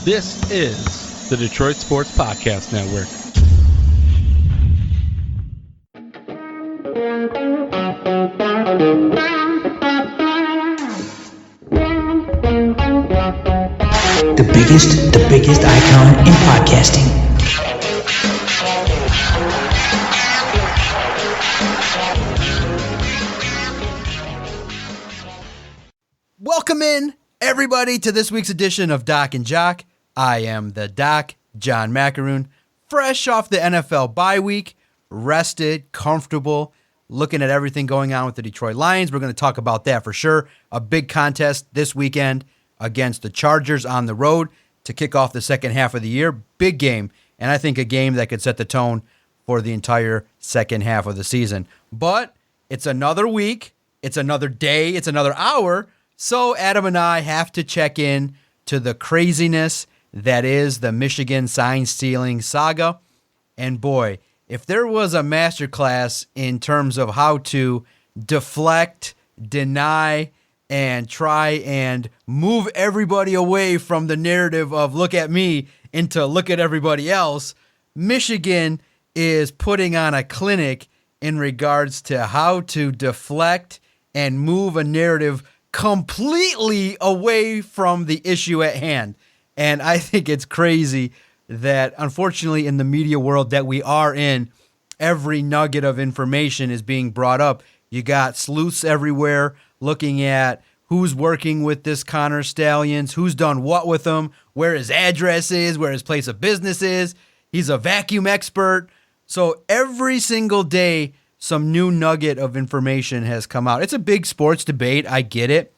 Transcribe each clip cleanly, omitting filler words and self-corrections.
This is the Detroit Sports Podcast Network. The biggest icon in podcasting. Welcome in, everybody, to this week's edition of DocNJock. I am the Doc, John Macaroon, fresh off the NFL bye week, rested, comfortable, looking at everything going on with the Detroit Lions. We're going to talk about that for sure. A big contest this weekend against the Chargers on the road to kick off the second half of the year. Big game, and I think a game that could set the tone for the entire second half of the season. But it's another week, it's another day, it's another hour, so Adam and I have to check in to the craziness that is the Michigan sign-stealing saga. And boy, if there was a masterclass in terms of how to deflect, deny, and try and move everybody away from the narrative of look at me into look at everybody else, Michigan is putting on a clinic in regards to how to deflect and move a narrative completely away from the issue at hand. And I think it's crazy that, unfortunately, in the media world that we are in, every nugget of information is being brought up. You got sleuths everywhere looking at who's working with this Connor Stallions, who's done what with him, where his address is, where his place of business is. He's a vacuum expert. So every single day, some new nugget of information has come out. It's a big sports debate. I get it.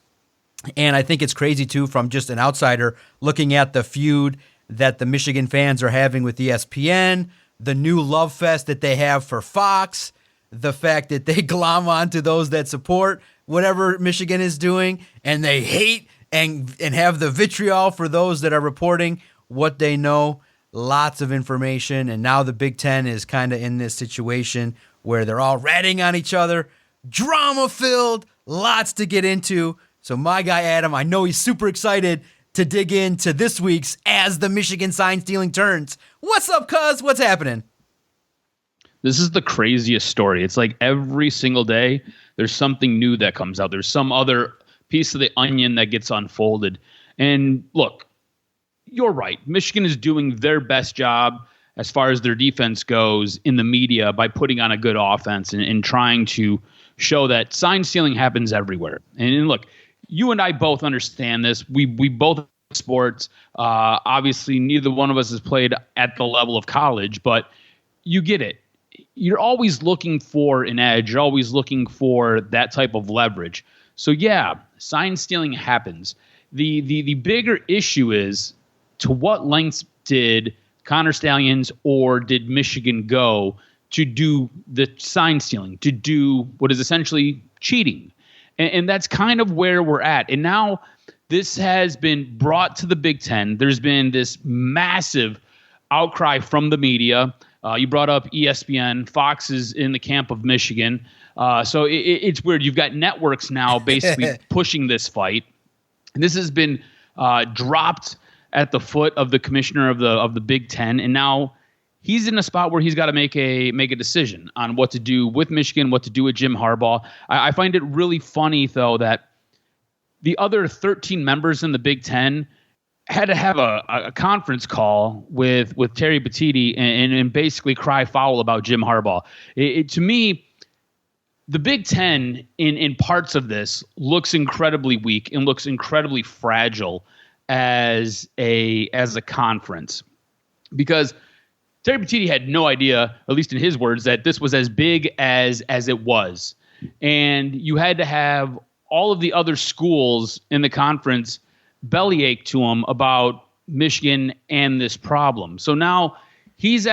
And I think it's crazy, too, from just an outsider looking at the feud that the Michigan fans are having with ESPN, the new love fest that they have for Fox, the fact that they glom onto those that support whatever Michigan is doing, and they hate and have the vitriol for those that are reporting what they know. Lots of information, and now the Big Ten is kind of in this situation where they're all ratting on each other. Drama-filled, lots to get into. So my guy Adam, I know he's super excited to dig into this week's As the Michigan Sign-Stealing Turns. What's up, cuz? What's happening? This is the craziest story. It's like every single day there's something new that comes out. There's some other piece of the onion that gets unfolded. And look, you're right. Michigan is doing their best job as far as their defense goes in the media by putting on a good offense and trying to show that sign stealing happens everywhere. And look, you and I both understand this. We both play sports. Obviously, neither one of us has played at the level of college, but you get it. You're always looking for an edge. You're always looking for that type of leverage. So yeah, sign stealing happens. The bigger issue is, to what lengths did Connor Stallions or did Michigan go to do the sign stealing, to do what is essentially cheating? And that's kind of where we're at. And now this has been brought to the Big Ten. There's been this massive outcry from the media. You brought up ESPN. Fox is in the camp of Michigan. So it's weird. You've got networks now basically pushing this fight. And this has been dropped at the foot of the commissioner of the Big Ten. And now he's in a spot where he's got to make a decision on what to do with Michigan, what to do with Jim Harbaugh. I find it really funny, though, that the other 13 members in the Big Ten had to have a conference call with Terry Petitti and basically cry foul about Jim Harbaugh. To me, the Big Ten in parts of this looks incredibly weak and looks incredibly fragile as a conference, because Terry Petitti had no idea, at least in his words, that this was as big as it was. And you had to have all of the other schools in the conference bellyache to him about Michigan and this problem. So now he's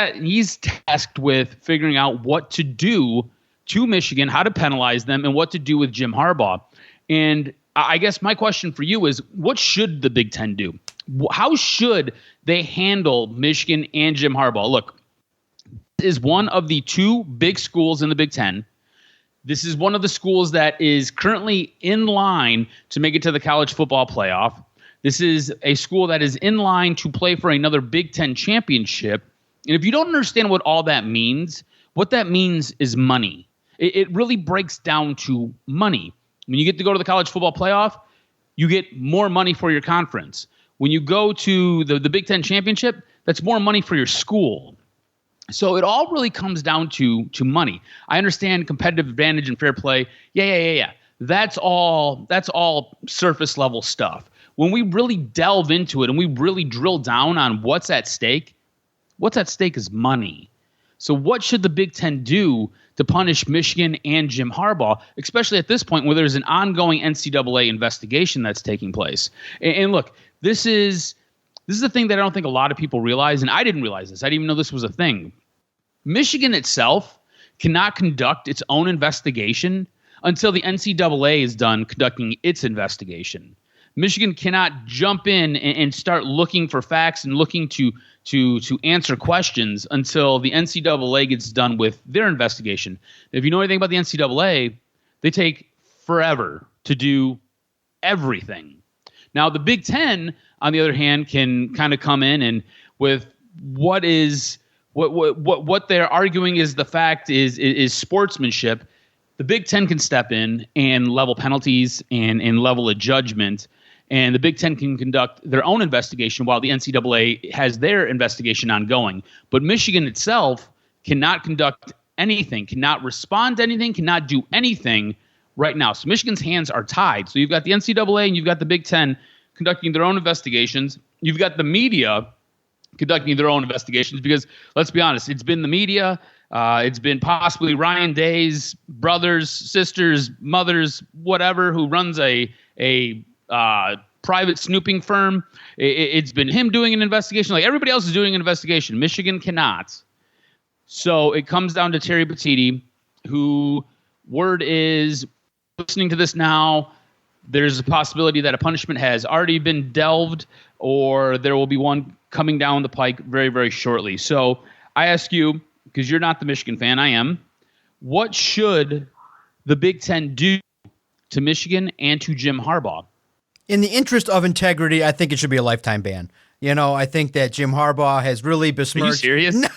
tasked with figuring out what to do to Michigan, how to penalize them, and what to do with Jim Harbaugh. And I guess my question for you is, what should the Big Ten do? How should they handle Michigan and Jim Harbaugh? Look, this is one of the two big schools in the Big Ten. This is one of the schools that is currently in line to make it to the college football playoff. This is a school that is in line to play for another Big Ten championship. And if you don't understand what all that means, what that means is money. It really breaks down to money. When you get to go to the college football playoff, you get more money for your conference. When you go to the Big Ten championship, that's more money for your school. So it all really comes down to money. I understand competitive advantage and fair play. Yeah. That's all surface level stuff. When we really delve into it and we really drill down on what's at stake is money. So what should the Big Ten do to punish Michigan and Jim Harbaugh, especially at this point where there's an ongoing NCAA investigation that's taking place? And look, this is the thing that I don't think a lot of people realize, and I didn't realize this. I didn't even know this was a thing. Michigan itself cannot conduct its own investigation until the NCAA is done conducting its investigation. Michigan cannot jump in and start looking for facts and looking to answer questions until the NCAA gets done with their investigation. If you know anything about the NCAA, they take forever to do everything. Now, the Big Ten, on the other hand, can kind of come in and with what they're arguing is the fact is sportsmanship. The Big Ten can step in and level penalties and level a judgment, and the Big Ten can conduct their own investigation while the NCAA has their investigation ongoing. But Michigan itself cannot conduct anything, cannot respond to anything, cannot do anything right now. So Michigan's hands are tied. So you've got the NCAA and you've got the Big Ten conducting their own investigations. You've got the media conducting their own investigations because, let's be honest, it's been the media. It's been possibly Ryan Day's brothers, sisters, mothers, whatever, who runs a private snooping firm. It's been him doing an investigation. Like everybody else is doing an investigation. Michigan cannot. So it comes down to Terry Petiti, who word is listening to this now. There's a possibility that a punishment has already been delved or there will be one coming down the pike very, very shortly. So I ask you, because you're not the Michigan fan, I am, what should the Big Ten do to Michigan and to Jim Harbaugh? In the interest of integrity, I think it should be a lifetime ban. You know, I think that Jim Harbaugh has really besmirched. Are you serious?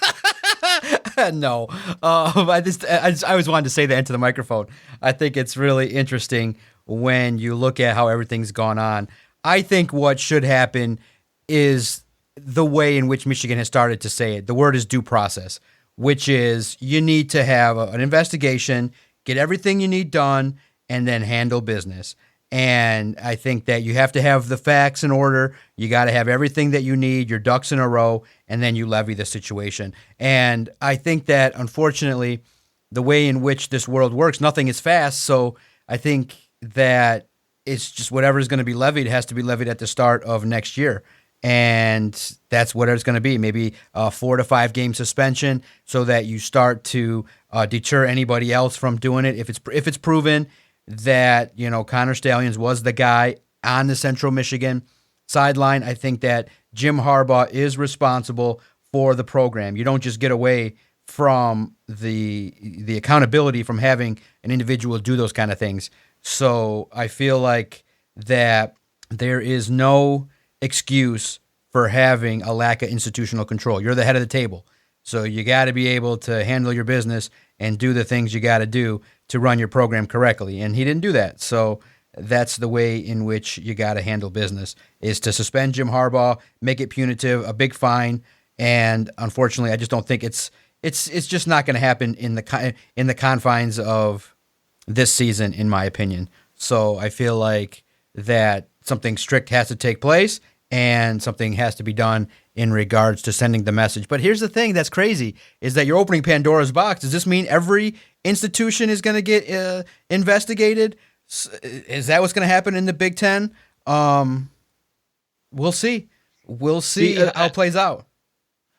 No. I always wanted to say that into the microphone. I think it's really interesting when you look at how everything's gone on. I think what should happen is the way in which Michigan has started to say it. The word is due process, which is you need to have an investigation, get everything you need done, and then handle business. And I think that you have to have the facts in order. You got to have everything that you need, your ducks in a row, and then you levy the situation. And I think that, unfortunately, the way in which this world works, nothing is fast. So I think that it's just whatever is going to be levied has to be levied at the start of next year. And that's what it's going to be, maybe a 4 to 5 game suspension so that you start to deter anybody else from doing it. If it's proven that, you know, Connor Stallions was the guy on the Central Michigan sideline, I think that Jim Harbaugh is responsible for the program. You don't just get away from the accountability from having an individual do those kind of things. So I feel like that there is no excuse for having a lack of institutional control. You're the head of the table. So you got to be able to handle your business and do the things you got to do to run your program correctly. And he didn't do that. So that's the way in which you got to handle business, is to suspend Jim Harbaugh, make it punitive, a big fine. And unfortunately, I just don't think it's just not going to happen in the confines of this season, in my opinion. So I feel like that something strict has to take place and something has to be done in regards to sending the message. But here's the thing that's crazy, is that you're opening Pandora's box. Does this mean every institution is going to get investigated? Is that what's going to happen in the Big Ten? We'll see. We'll see how it plays out.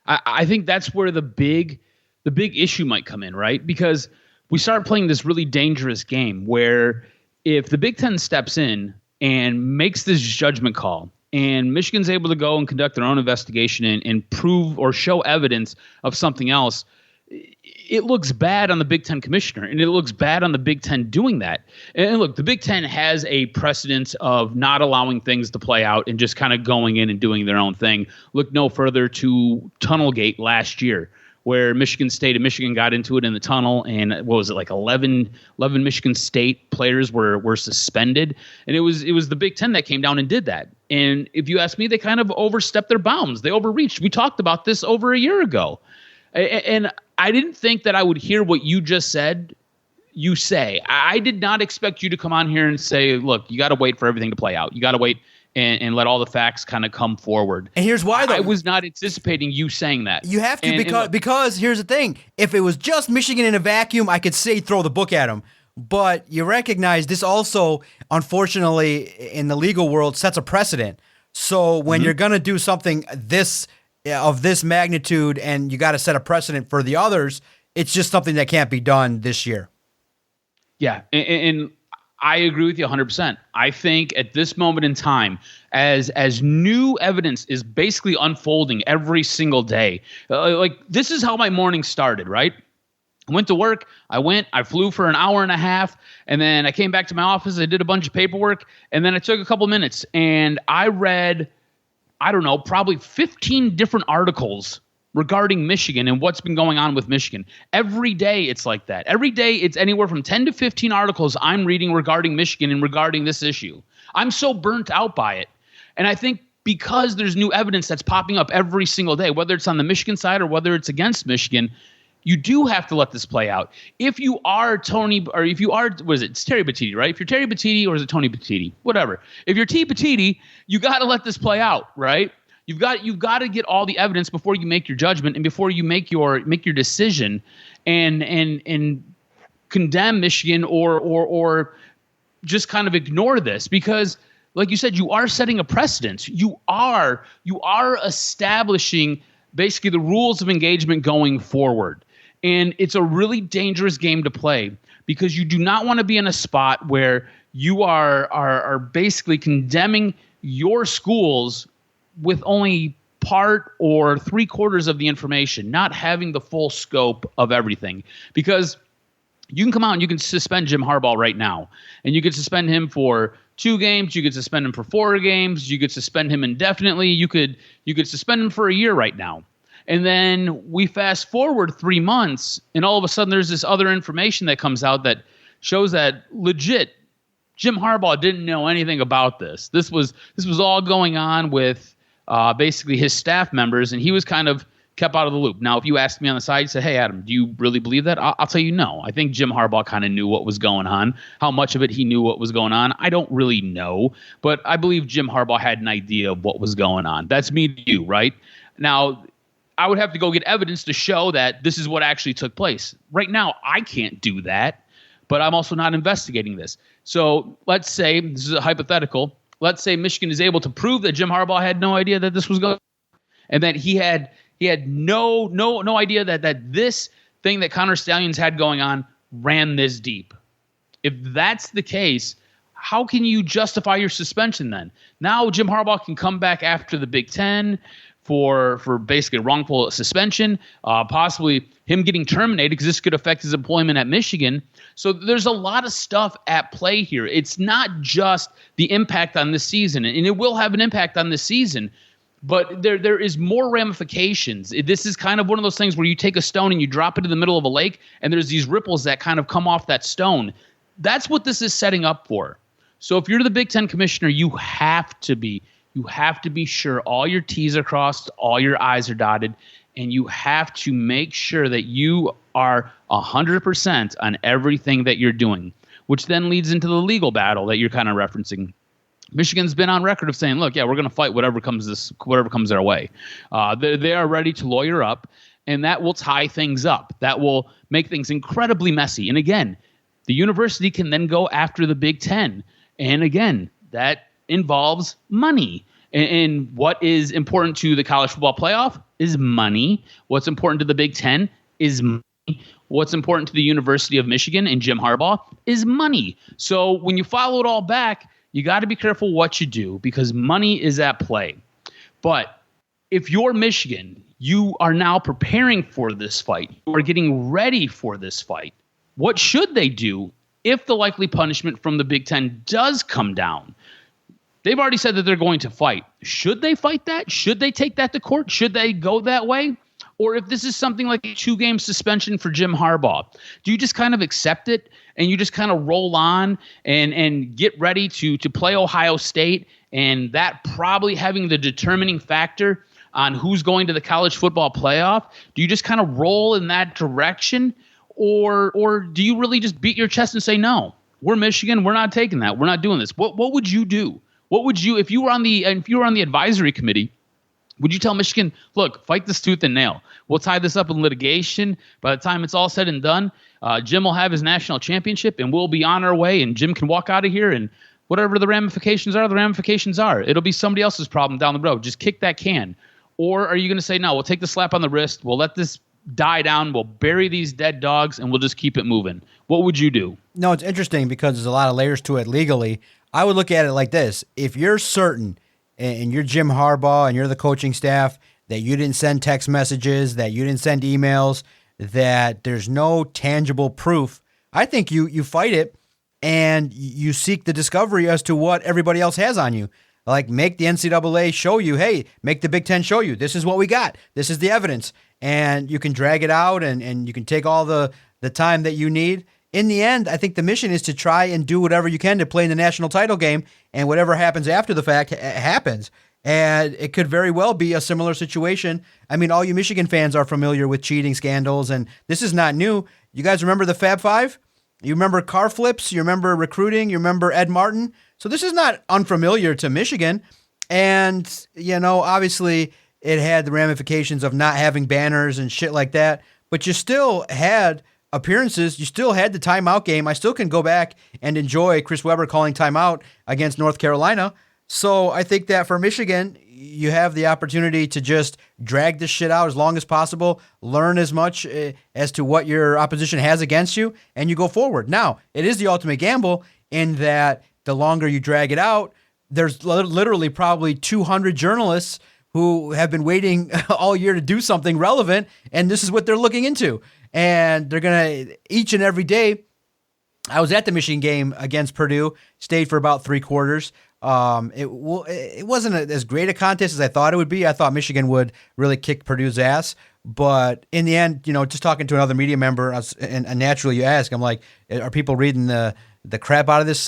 I think that's where the big issue might come in, right? Because we start playing this really dangerous game where if the Big Ten steps in and makes this judgment call, and Michigan's able to go and conduct their own investigation and prove or show evidence of something else, it looks bad on the Big Ten commissioner, and it looks bad on the Big Ten doing that. And look, the Big Ten has a precedent of not allowing things to play out and just kind of going in and doing their own thing. Look no further to Tunnelgate last year, where Michigan State and Michigan got into it in the tunnel, and what was it, like 11 Michigan State players were suspended, and it was the Big Ten that came down and did that. And if you ask me, they kind of overstepped their bounds. They overreached. We talked about this over a year ago, and I didn't think that I would hear what you just said. You say, I did not expect you to come on here and say, look, you got to wait for everything to play out. You got to wait and let all the facts kind of come forward. And here's why, though. I was not anticipating you saying that. You have to, because here's the thing. If it was just Michigan in a vacuum, I could say throw the book at them. But you recognize this also, unfortunately, in the legal world, sets a precedent. So when you're going to do something of this magnitude and you got to set a precedent for the others, it's just something that can't be done this year. Yeah, and I agree with you 100%. I think at this moment in time, as new evidence is basically unfolding every single day, like this is how my morning started, right? I went to work. I flew for an hour and a half, and then I came back to my office. I did a bunch of paperwork, and then I took a couple minutes, and I read, I don't know, probably 15 different articles regarding Michigan and what's been going on with Michigan. Every day it's like that. Every day it's anywhere from 10 to 15 articles I'm reading regarding Michigan and regarding this issue. I'm so burnt out by it. And I think because there's new evidence that's popping up every single day, whether it's on the Michigan side or whether it's against Michigan, you do have to let this play out. If you are Tony, or if you are, what is it? It's Terry Batiti, right? If you're Terry Batiti, or is it Tony Batiti? Whatever. If you're T. Batiti, you got to let this play out, right? You've got to get all the evidence before you make your judgment and before you make your decision and condemn Michigan or just kind of ignore this, because like you said, you are setting a precedent. You are establishing basically the rules of engagement going forward. And it's a really dangerous game to play, because you do not want to be in a spot where you are basically condemning your schools with only part or 3/4 of the information, not having the full scope of everything. Because you can come out and you can suspend Jim Harbaugh right now, and you could suspend him for 2 games, you could suspend him for 4 games, you could suspend him indefinitely, you could suspend him for a year right now. And then we fast forward 3 months, and all of a sudden there's this other information that comes out that shows that legit Jim Harbaugh didn't know anything about this. This was all going on with basically his staff members, and he was kind of kept out of the loop. Now, if you asked me on the side, you say, hey, Adam, do you really believe that? I'll tell you no. I think Jim Harbaugh kind of knew what was going on. How much of it he knew what was going on, I don't really know. But I believe Jim Harbaugh had an idea of what was going on. That's me to you, right? Now, I would have to go get evidence to show that this is what actually took place. Right now, I can't do that, but I'm also not investigating this. So let's say, this is a hypothetical, let's say Michigan is able to prove that Jim Harbaugh had no idea that this was going on, and that he had no idea that this thing that Connor Stallions had going on ran this deep. If that's the case, how can you justify your suspension then? Now Jim Harbaugh can come back after the Big Ten for basically wrongful suspension, possibly him getting terminated, because this could affect his employment at Michigan. So there's a lot of stuff at play here. It's not just the impact on this season, and it will have an impact on this season, but there is more ramifications. This is kind of one of those things where you take a stone and you drop it in the middle of a lake, and there's these ripples that kind of come off that stone. That's what this is setting up for. So if you're the Big Ten commissioner, you have to be sure all your T's are crossed, all your I's are dotted, and you have to make sure that you are 100% on everything that you're doing, which then leads into the legal battle that you're kind of referencing. Michigan's been on record of saying, look, yeah, we're going to fight whatever comes their way. They are ready to lawyer up, and that will tie things up. That will make things incredibly messy. And again, the university can then go after the Big Ten. And again, that involves money. And what is important to the college football playoff is money. What's important to the Big Ten is money. What's important to the University of Michigan and Jim Harbaugh is money. So when you follow it all back, you got to be careful what you do, because money is at play. But if you're Michigan, you are now preparing for this fight. You are getting ready for this fight. What should they do if the likely punishment from the Big Ten does come down? They've already said that they're going to fight. Should they fight that? Should they take that to court? Should they go that way? Or if this is something like a 2-game suspension for Jim Harbaugh, do you just kind of accept it and you just kind of roll on and get ready to play Ohio State, and that probably having the determining factor on who's going to the college football playoff? Do you just kind of roll in that direction? Or do you really just beat your chest and say, no, we're Michigan, we're not taking that, we're not doing this? What would you do? What would you, if you were on the advisory committee, would you tell Michigan, look, fight this tooth and nail? We'll tie this up in litigation. By the time it's all said and done, Jim will have his national championship, and we'll be on our way, and Jim can walk out of here, and whatever the ramifications are, the ramifications are. It'll be somebody else's problem down the road. Just kick that can. Or are you going to say, no, we'll take the slap on the wrist, we'll let this die down, we'll bury these dead dogs, and we'll just keep it moving? What would you do? No, it's interesting because there's a lot of layers to it legally. I would look at it like this. If you're certain, and you're Jim Harbaugh and you're the coaching staff, that you didn't send text messages, that you didn't send emails, that there's no tangible proof, I think you fight it and you seek the discovery as to what everybody else has on you. Like, make the NCAA show you, hey, make the Big Ten show you, this is what we got, this is the evidence. And you can drag it out and you can take all the time that you need. In the end, I think the mission is to try and do whatever you can to play in the national title game, and whatever happens after the fact happens. And it could very well be a similar situation. I mean, all you Michigan fans are familiar with cheating scandals, and this is not new. You guys remember the Fab Five? You remember car flips? You remember recruiting? You remember Ed Martin? So this is not unfamiliar to Michigan. And, obviously it had the ramifications of not having banners and shit like that, but you still had appearances. You still had the timeout game. I still can go back and enjoy Chris Webber calling timeout against North Carolina. So I think that for Michigan, you have the opportunity to just drag this shit out as long as possible, learn as much as to what your opposition has against you, and you go forward. Now, it is the ultimate gamble in that the longer you drag it out, there's literally probably 200 journalists who have been waiting all year to do something relevant, and this is what they're looking into. And they're going to, each and every day, I was at the Michigan game against Purdue, stayed for about 3 quarters. It wasn't as great a contest as I thought it would be. I thought Michigan would really kick Purdue's ass. But in the end, just talking to another media member, and naturally you ask, I'm like, are people reading the crap out of this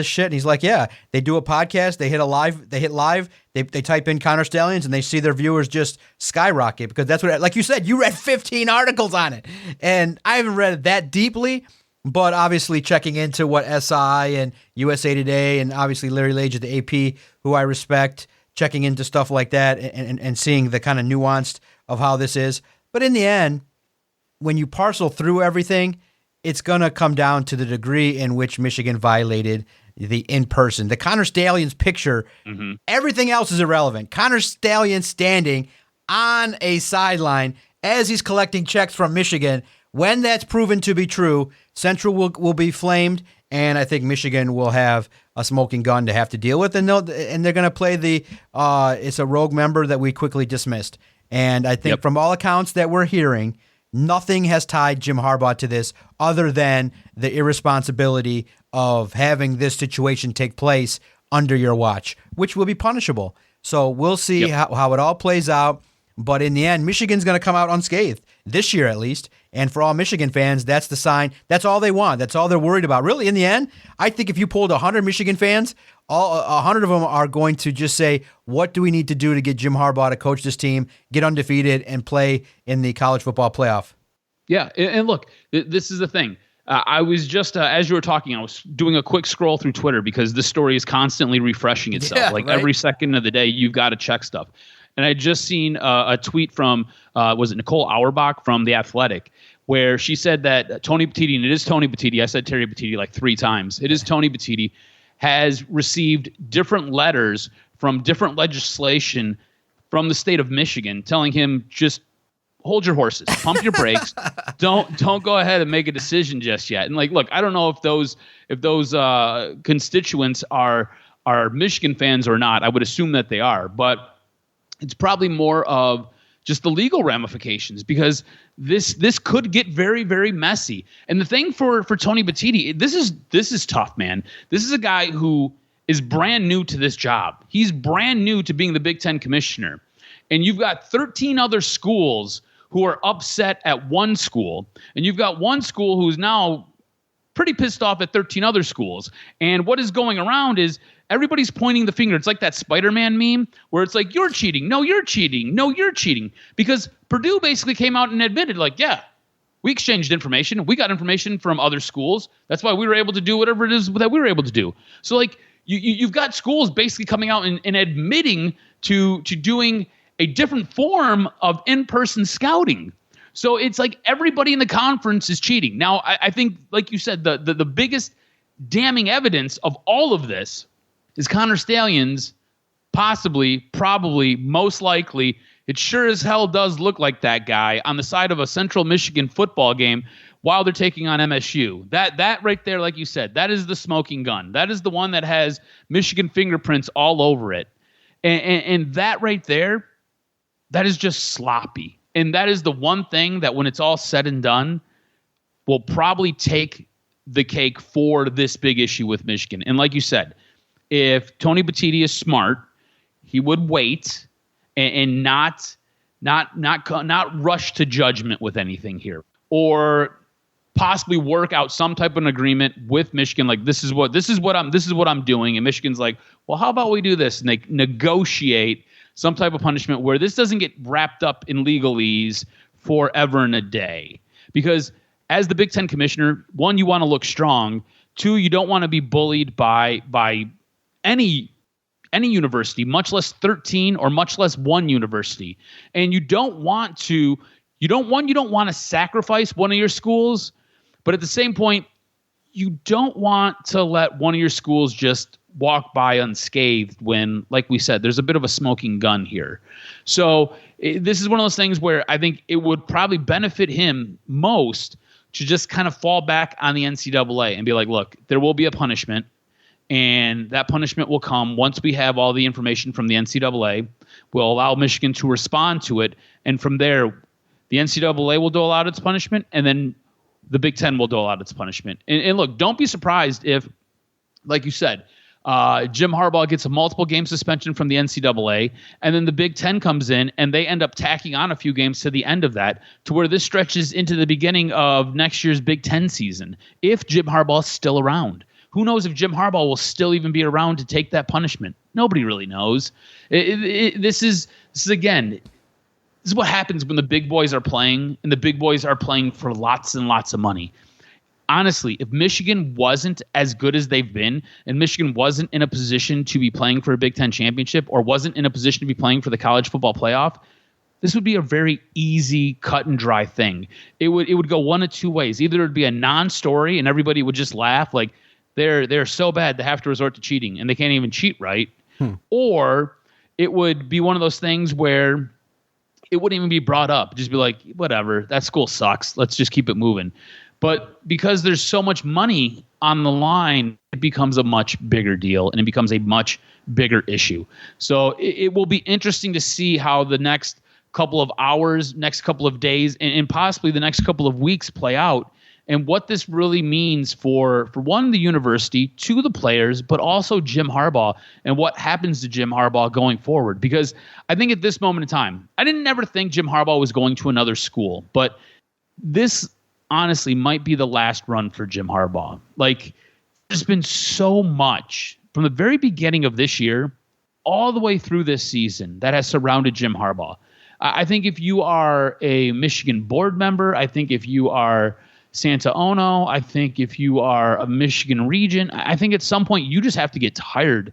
shit? And he's like, yeah, they do a podcast, they hit live, they type in Connor Stallions, and they see their viewers just skyrocket, because that's what, like you said, you read 15 articles on it, and I haven't read it that deeply, but obviously checking into what SI and USA Today and obviously Larry Lage at the AP, who I respect, checking into stuff like that and seeing the kind of nuanced of how this is. But in the end, when you parcel through everything, it's going to come down to the degree in which Michigan violated the in-person. The Connor Stallions picture, everything else is irrelevant. Connor Stallions standing on a sideline as he's collecting checks from Michigan. When that's proven to be true, Central will be flamed, and I think Michigan will have a smoking gun to have to deal with, and they're going to play the it's a rogue member that we quickly dismissed. And I think from all accounts that we're hearing, nothing has tied Jim Harbaugh to this other than the irresponsibility of having this situation take place under your watch, which will be punishable. So we'll see how it all plays out. But in the end, Michigan's going to come out unscathed, this year at least. And for all Michigan fans, that's the sign. That's all they want. That's all they're worried about. Really, in the end, I think if you polled 100 Michigan fans, all 100 of them are going to just say, what do we need to do to get Jim Harbaugh to coach this team, get undefeated, and play in the college football playoff? Yeah, and look, this is the thing. I was just, as you were talking, I was doing a quick scroll through Twitter because this story is constantly refreshing itself. Every second of the day, you've got to check stuff. And I just seen a tweet from, was it Nicole Auerbach from The Athletic, where she said that Tony Petitti, and it is Tony Petitti, I said Terry Petitti like 3 times, it is Tony Petitti, has received different letters from different legislation from the state of Michigan telling him, just hold your horses, pump your brakes, don't go ahead and make a decision just yet. And like, look, I don't know if those constituents are Michigan fans or not. I would assume that they are, but It's probably more of just the legal ramifications, because this could get very, very messy. And the thing for Tony Batiti, this is tough, man. This is a guy who is brand new to this job. He's brand new to being the Big Ten commissioner. And you've got 13 other schools who are upset at one school. And you've got one school who's now pretty pissed off at 13 other schools. And what is going around is everybody's pointing the finger. It's like that Spider-Man meme where it's like, you're cheating. No, you're cheating. No, you're cheating. Because Purdue basically came out and admitted, like, yeah, we exchanged information. We got information from other schools. That's why we were able to do whatever it is that we were able to do. So, like, you've got schools basically coming out and admitting to doing a different form of in-person scouting. So it's like everybody in the conference is cheating. Now, I think, like you said, the biggest damning evidence of all of this is Connor Stalions, possibly, probably, most likely, it sure as hell does look like that guy on the side of a Central Michigan football game while they're taking on MSU. That right there, like you said, that is the smoking gun. That is the one that has Michigan fingerprints all over it. And that right there, that is just sloppy. And that is the one thing that when it's all said and done will probably take the cake for this big issue with Michigan. And like you said, if Tony Batiti is smart, he would wait and not rush to judgment with anything here, or possibly work out some type of an agreement with Michigan. Like, this is what I'm doing. And Michigan's like, well, how about we do this? And they negotiate some type of punishment where this doesn't get wrapped up in legalese forever and a day. Because as the Big Ten commissioner, one, you want to look strong. Two, you don't want to be bullied by any university, much less 13 or much less one university. And you don't want to sacrifice one of your schools, but at the same point, you don't want to let one of your schools just walk by unscathed when, like we said, there's a bit of a smoking gun here. So this is one of those things where I think it would probably benefit him most to just kind of fall back on the NCAA and be like, look, there will be a punishment, and that punishment will come once we have all the information from the NCAA. We'll allow Michigan to respond to it, and from there, the NCAA will dole out its punishment, and then the Big Ten will dole out its punishment. And look, don't be surprised if, like you said, Jim Harbaugh gets a multiple game suspension from the NCAA, and then the Big Ten comes in and they end up tacking on a few games to the end of that, to where this stretches into the beginning of next year's Big Ten season, if Jim Harbaugh is still around. Who knows if Jim Harbaugh will still even be around to take that punishment? Nobody really knows. This is what happens when the big boys are playing, and the big boys are playing for lots and lots of money. Honestly, if Michigan wasn't as good as they've been, and Michigan wasn't in a position to be playing for a Big Ten championship, or wasn't in a position to be playing for the college football playoff, this would be a very easy, cut and dry thing. It would go one of two ways. Either it would be a non-story and everybody would just laugh like they're so bad they have to resort to cheating and they can't even cheat right, or it would be one of those things where it wouldn't even be brought up. Just be like, whatever, that school sucks. Let's just keep it moving. But because there's so much money on the line, it becomes a much bigger deal and it becomes a much bigger issue. So it will be interesting to see how the next couple of hours, next couple of days, and possibly the next couple of weeks play out, and what this really means for one, the university, two, the players, but also Jim Harbaugh, and what happens to Jim Harbaugh going forward. Because I think at this moment in time, I didn't ever think Jim Harbaugh was going to another school, but this honestly might be the last run for Jim Harbaugh. Like, there's been so much from the very beginning of this year all the way through this season that has surrounded Jim Harbaugh. I think if you are a Michigan board member, I think if you are Santa Ono, I think if you are a Michigan region, I think at some point you just have to get tired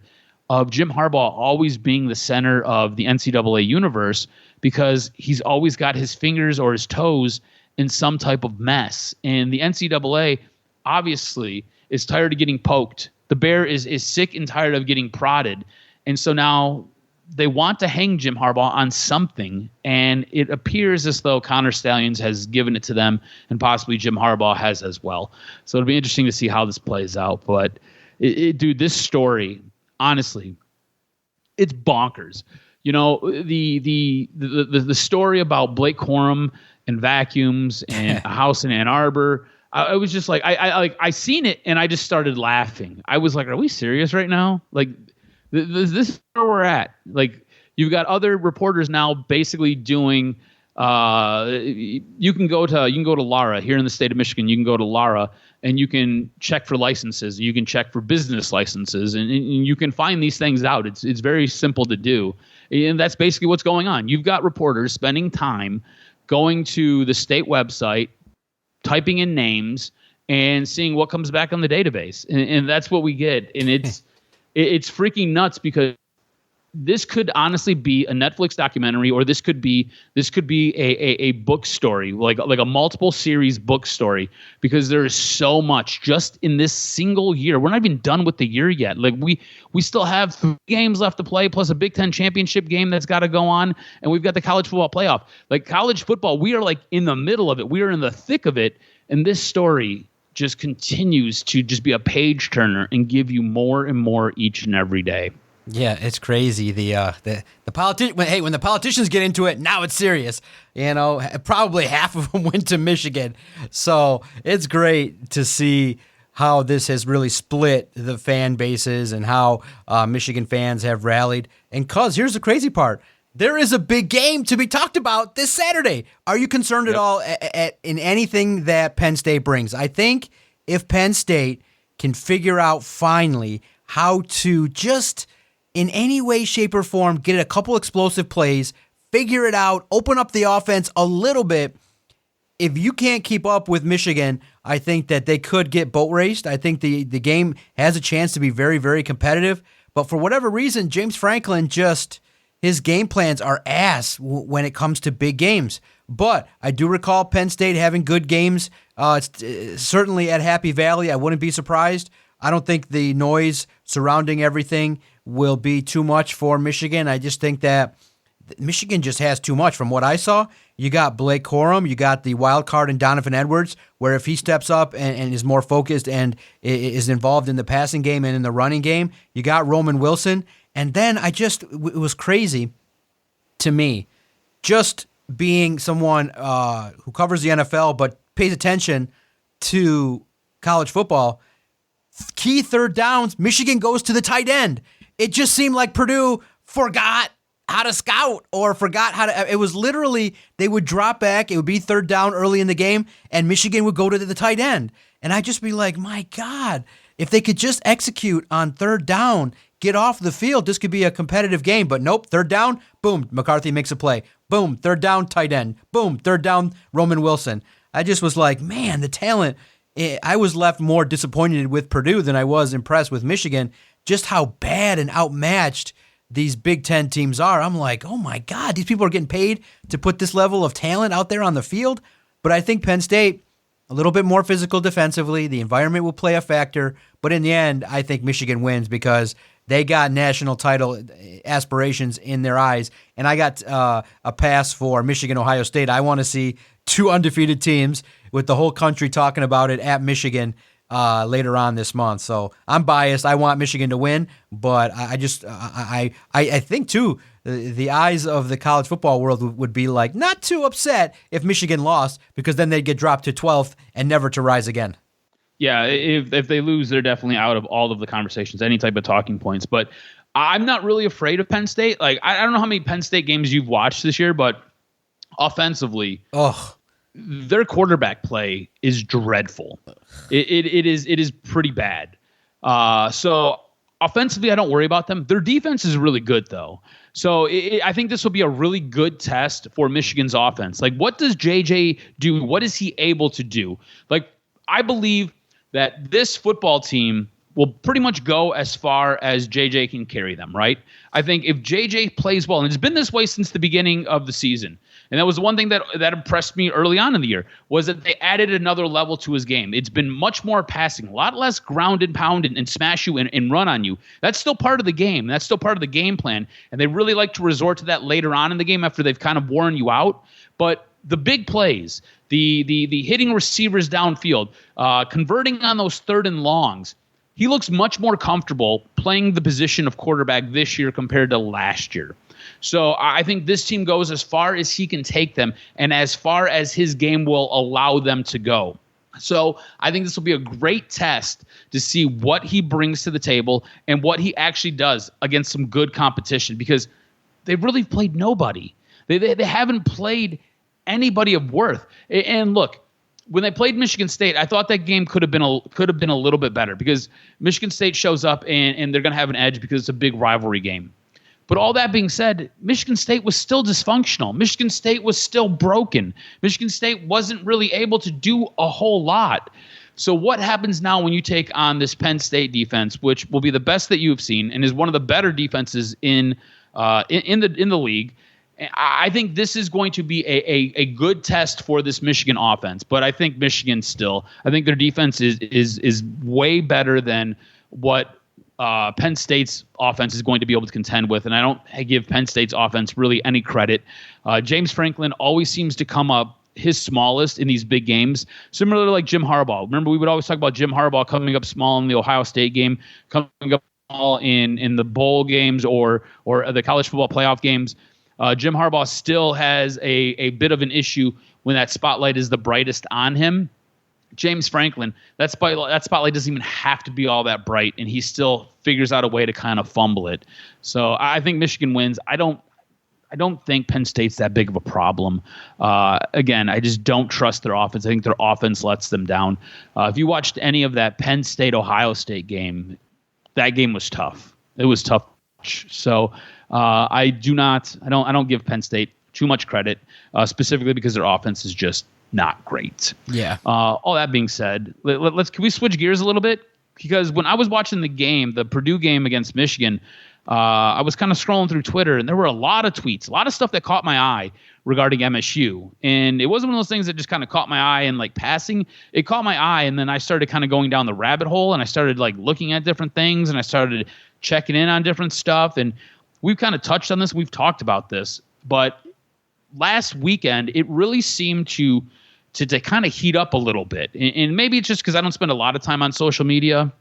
of Jim Harbaugh always being the center of the NCAA universe, because he's always got his fingers or his toes in some type of mess. And the NCAA obviously is tired of getting poked. The bear is sick and tired of getting prodded. And so now they want to hang Jim Harbaugh on something, and it appears as though Connor Stalions has given it to them, and possibly Jim Harbaugh has as well. So it'll be interesting to see how this plays out. But, dude, this story, honestly, it's bonkers. You know, the story about Blake Corum and vacuums and a house in Ann Arbor. I was just like, I seen it and I just started laughing. I was like, are we serious right now? Like, this is where we're at. Like, you've got other reporters now basically doing. You can go to Lara here in the state of Michigan. You can go to Lara and you can check for licenses. You can check for business licenses, and you can find these things out. It's very simple to do, and that's basically what's going on. You've got reporters spending time going to the state website, typing in names, and seeing what comes back on the database, and that's what we get. And it's freaking nuts because this could honestly be a Netflix documentary, or this could be a book story, like a multiple series book story, because there is so much just in this single year. We're not even done with the year yet. Like we still have 3 games left to play, plus a Big Ten championship game that's got to go on, and we've got the college football playoff. Like college football, we are like in the middle of it. We are in the thick of it, and this story just continues to just be a page turner and give you more and more each and every day. Yeah, it's crazy. The politician. When the politicians get into it, now it's serious. You know, probably half of them went to Michigan, so it's great to see how this has really split the fan bases and how Michigan fans have rallied. And here's the crazy part: there is a big game to be talked about this Saturday. Are you concerned at all in anything that Penn State brings? I think if Penn State can figure out finally how to just in any way, shape, or form, get a couple explosive plays, figure it out, open up the offense a little bit. If you can't keep up with Michigan, I think that they could get boat raced. I think the game has a chance to be very, very competitive. But for whatever reason, James Franklin his game plans are ass when it comes to big games. But I do recall Penn State having good games, certainly at Happy Valley. I wouldn't be surprised. I don't think the noise surrounding everything will be too much for Michigan. I just think that Michigan just has too much. From what I saw, you got Blake Corum, you got the wild card in Donovan Edwards, where if he steps up and is more focused and is involved in the passing game and in the running game, you got Roman Wilson. And then it was crazy to me, just being someone who covers the NFL but pays attention to college football. Key third downs, Michigan goes to the tight end. It just seemed like Purdue forgot how to scout or forgot how to. It was literally they would drop back. It would be third down early in the game, and Michigan would go to the tight end. And I'd just be like, my God, if they could just execute on third down, get off the field, this could be a competitive game. But nope, third down, boom, McCarthy makes a play. Boom, third down, tight end. Boom, third down, Roman Wilson. I just was like, man, the talent. I was left more disappointed with Purdue than I was impressed with Michigan. Just how bad and outmatched these Big Ten teams are. I'm like, oh my God, these people are getting paid to put this level of talent out there on the field. But I think Penn State, a little bit more physical defensively. The environment will play a factor. But in the end, I think Michigan wins because they got national title aspirations in their eyes. And I got a pass for Michigan, Ohio State. I want to see 2 undefeated teams with the whole country talking about it at Michigan later on this month. So I'm biased. I want Michigan to win, but I think too the eyes of the college football world would be like not too upset if Michigan lost, because then they'd get dropped to 12th and never to rise again. Yeah, if they lose, they're definitely out of all of the conversations, any type of talking points. But I'm not really afraid of Penn State. Like I don't know how many Penn State games you've watched this year, but offensively, their quarterback play is dreadful. It is pretty bad. So offensively, I don't worry about them. Their defense is really good, though. So I think this will be a really good test for Michigan's offense. Like, what does JJ do? What is he able to do? Like, I believe that this football team will pretty much go as far as JJ can carry them, right? I think if JJ plays well, and it's been this way since the beginning of the season, and that was the one thing that impressed me early on in the year, was that they added another level to his game. It's been much more passing, a lot less ground and pound and smash you and run on you. That's still part of the game. That's still part of the game plan, and they really like to resort to that later on in the game after they've kind of worn you out. But the big plays, the hitting receivers downfield, converting on those third and longs, he looks much more comfortable playing the position of quarterback this year compared to last year. So I think this team goes as far as he can take them and as far as his game will allow them to go. So I think this will be a great test to see what he brings to the table and what he actually does against some good competition, because they've really played nobody. They haven't played anybody of worth. And look, when they played Michigan State, I thought that game could have been a little bit better, because Michigan State shows up and they're going to have an edge because it's a big rivalry game. But all that being said, Michigan State was still dysfunctional. Michigan State was still broken. Michigan State wasn't really able to do a whole lot. So what happens now when you take on this Penn State defense, which will be the best that you've seen and is one of the better defenses in the league? I think this is going to be a good test for this Michigan offense. But I think Michigan I think their defense is way better than what Penn State's offense is going to be able to contend with, and I don't give Penn State's offense really any credit. James Franklin always seems to come up his smallest in these big games, similarly like Jim Harbaugh. Remember, we would always talk about Jim Harbaugh coming up small in the Ohio State game, coming up small in the bowl games or the college football playoff games. Jim Harbaugh still has a bit of an issue when that spotlight is the brightest on him. James Franklin, that spotlight doesn't even have to be all that bright, and he still figures out a way to kind of fumble it. So I think Michigan wins. I don't think Penn State's that big of a problem. Again, I just don't trust their offense. I think their offense lets them down. If you watched any of that Penn State-Ohio State game, that game was tough. It was tough. So I don't give Penn State too much credit, specifically because their offense is just not great. Yeah. All that being said, can we switch gears a little bit? Because when I was watching the game, the Purdue game against Michigan, I was kind of scrolling through Twitter, and there were a lot of tweets, a lot of stuff that caught my eye regarding MSU. And it wasn't one of those things that just kind of caught my eye and like passing. It caught my eye, and then I started kind of going down the rabbit hole, and I started like looking at different things, and I started checking in on different stuff. And we've kind of touched on this. We've talked about this. But last weekend, it really seemed to kind of heat up a little bit. And maybe it's just because I don't spend a lot of time on social media.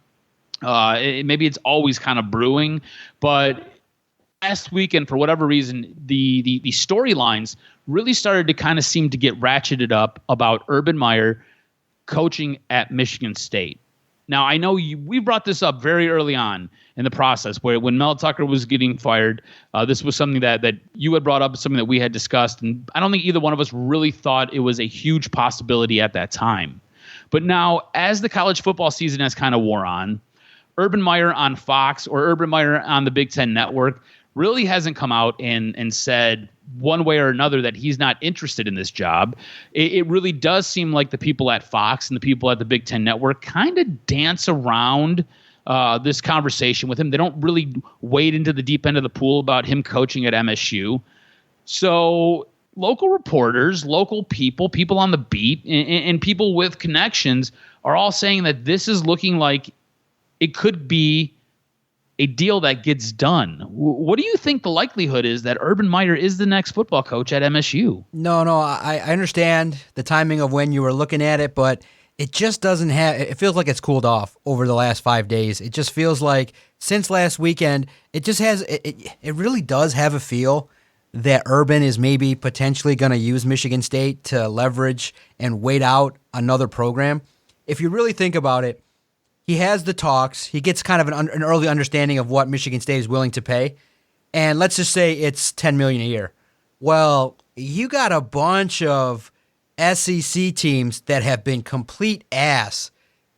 Maybe it's always kind of brewing. But last weekend, for whatever reason, the storylines really started to kind of seem to get ratcheted up about Urban Meyer coaching at Michigan State. Now, I know we brought this up very early on in the process, where when Mel Tucker was getting fired, this was something that you had brought up, something that we had discussed, and I don't think either one of us really thought it was a huge possibility at that time. But now, as the college football season has kind of wore on, Urban Meyer on Fox or Urban Meyer on the Big Ten Network really hasn't come out and said one way or another that he's not interested in this job. It really does seem like the people at Fox and the people at the Big Ten Network kind of dance around this conversation with him. They don't really wade into the deep end of the pool about him coaching at MSU. So local reporters, local people on the beat, and people with connections are all saying that this is looking like it could be a deal that gets done. What do you think the likelihood is that Urban Meyer is the next football coach at MSU? No, I understand the timing of when you were looking at it, but it just doesn't have – it feels like it's cooled off over the last 5 days. It just feels like since last weekend, it just has – it really does have a feel that Urban is maybe potentially going to use Michigan State to leverage and wait out another program. If you really think about it, he has the talks. He gets kind of an early understanding of what Michigan State is willing to pay. And let's just say it's $10 million a year. Well, you got a bunch of SEC teams that have been complete ass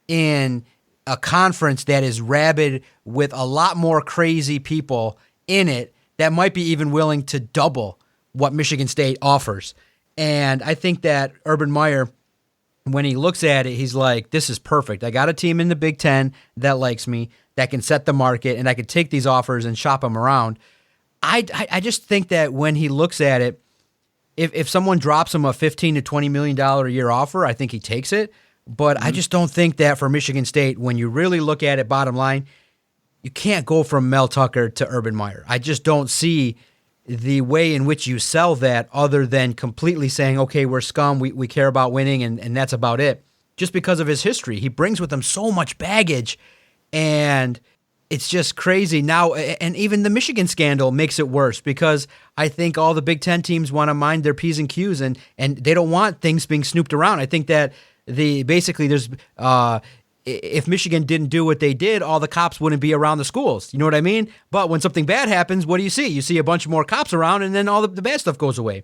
in a conference that is rabid with a lot more crazy people in it that might be even willing to double what Michigan State offers. And I think that Urban Meyer, when he looks at it, he's like, this is perfect. I got a team in the Big Ten that likes me, that can set the market, and I could take these offers and shop them around. I just think that when he looks at it, if someone drops him a $15 to $20 million a year offer, I think he takes it. But I just don't think that for Michigan State, when you really look at it, bottom line, you can't go from Mel Tucker to Urban Meyer. I just don't see the way in which you sell that other than completely saying, okay, we're scum, we care about winning, and that's about it. Just because of his history. He brings with him so much baggage, and it's just crazy now. And even the Michigan scandal makes it worse because I think all the Big Ten teams want to mind their P's and Q's and they don't want things being snooped around. I think that there's if Michigan didn't do what they did, all the cops wouldn't be around the schools. You know what I mean? But when something bad happens, what do you see? You see a bunch more cops around, and then all the bad stuff goes away.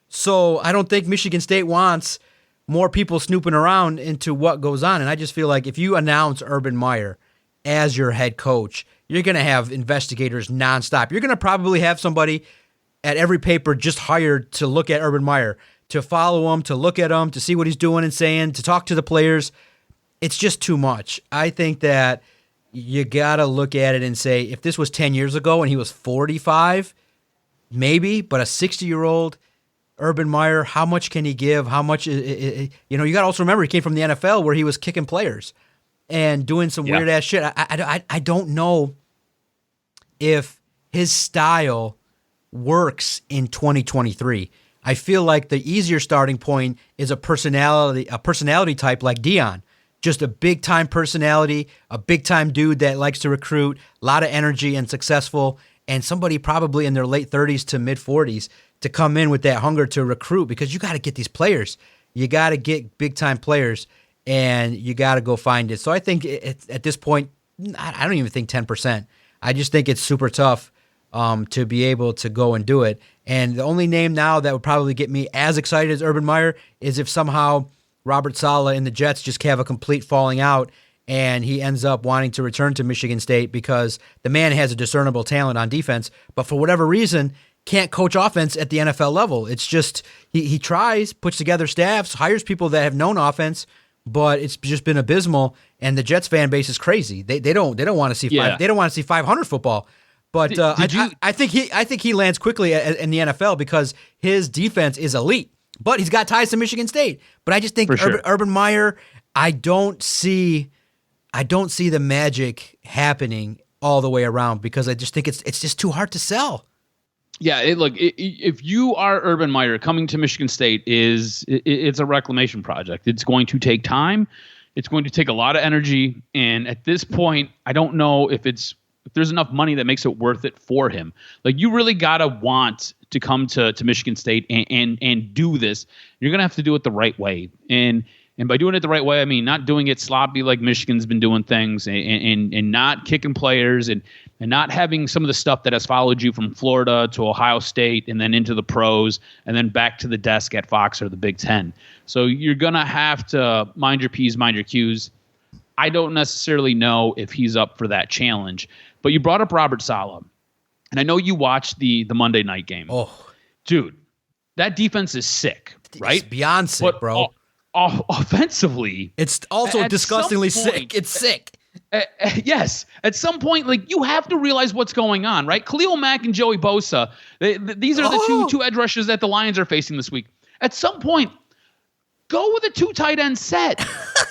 So I don't think Michigan State wants more people snooping around into what goes on. And I just feel like if you announce Urban Meyer as your head coach, you're going to have investigators nonstop. You're going to probably have somebody at every paper just hired to look at Urban Meyer, to follow him, to look at him, to see what he's doing and saying, to talk to the players. It's just too much. I think that you got to look at it and say, if this was 10 years ago and he was 45, maybe, but a 60-year-old Urban Meyer, how much can he give? How much, you got to also remember he came from the NFL where he was kicking players and doing some weird ass shit. I don't know if his style works in 2023. I feel like the easier starting point is a personality type like Dion. Just a big-time personality, a big-time dude that likes to recruit, a lot of energy and successful, and somebody probably in their late 30s to mid-40s to come in with that hunger to recruit because you got to get these players. You got to get big-time players, and you got to go find it. So I think at this point, I don't even think 10%. I just think it's super tough to be able to go and do it. And the only name now that would probably get me as excited as Urban Meyer is if somehow Robert Saleh and the Jets just have a complete falling out and he ends up wanting to return to Michigan State because the man has a discernible talent on defense, but for whatever reason can't coach offense at the NFL level. It's just he tries, puts together staffs, hires people that have known offense, but it's just been abysmal. And the Jets fan base is crazy. They don't want to see they don't want to see 500 football. But I think he lands quickly in the NFL because his defense is elite. But he's got ties to Michigan State. But I just think Urban Meyer, I don't see the magic happening all the way around because I just think it's just too hard to sell. Yeah, if you are Urban Meyer, coming to Michigan State it's a reclamation project. It's going to take time. It's going to take a lot of energy. And at this point, I don't know if there's enough money that makes it worth it for him. Like, you really got to want to come to Michigan State and do this. You're going to have to do it the right way. And by doing it the right way, I mean not doing it sloppy like Michigan's been doing things and not kicking players and not having some of the stuff that has followed you from Florida to Ohio State and then into the pros and then back to the desk at Fox or the Big Ten. So you're going to have to mind your P's, mind your Q's. I don't necessarily know if he's up for that challenge. But you brought up Robert Saleh, and I know you watched the Monday night game. Oh, dude, that defense is sick, right? It's beyond sick, but bro. Offensively, it's also disgustingly sick. It's sick. Yes, at some point, like, you have to realize what's going on, right? Khalil Mack and Joey Bosa, these are the two edge rushers that the Lions are facing this week. At some point, go with a 2 tight end set.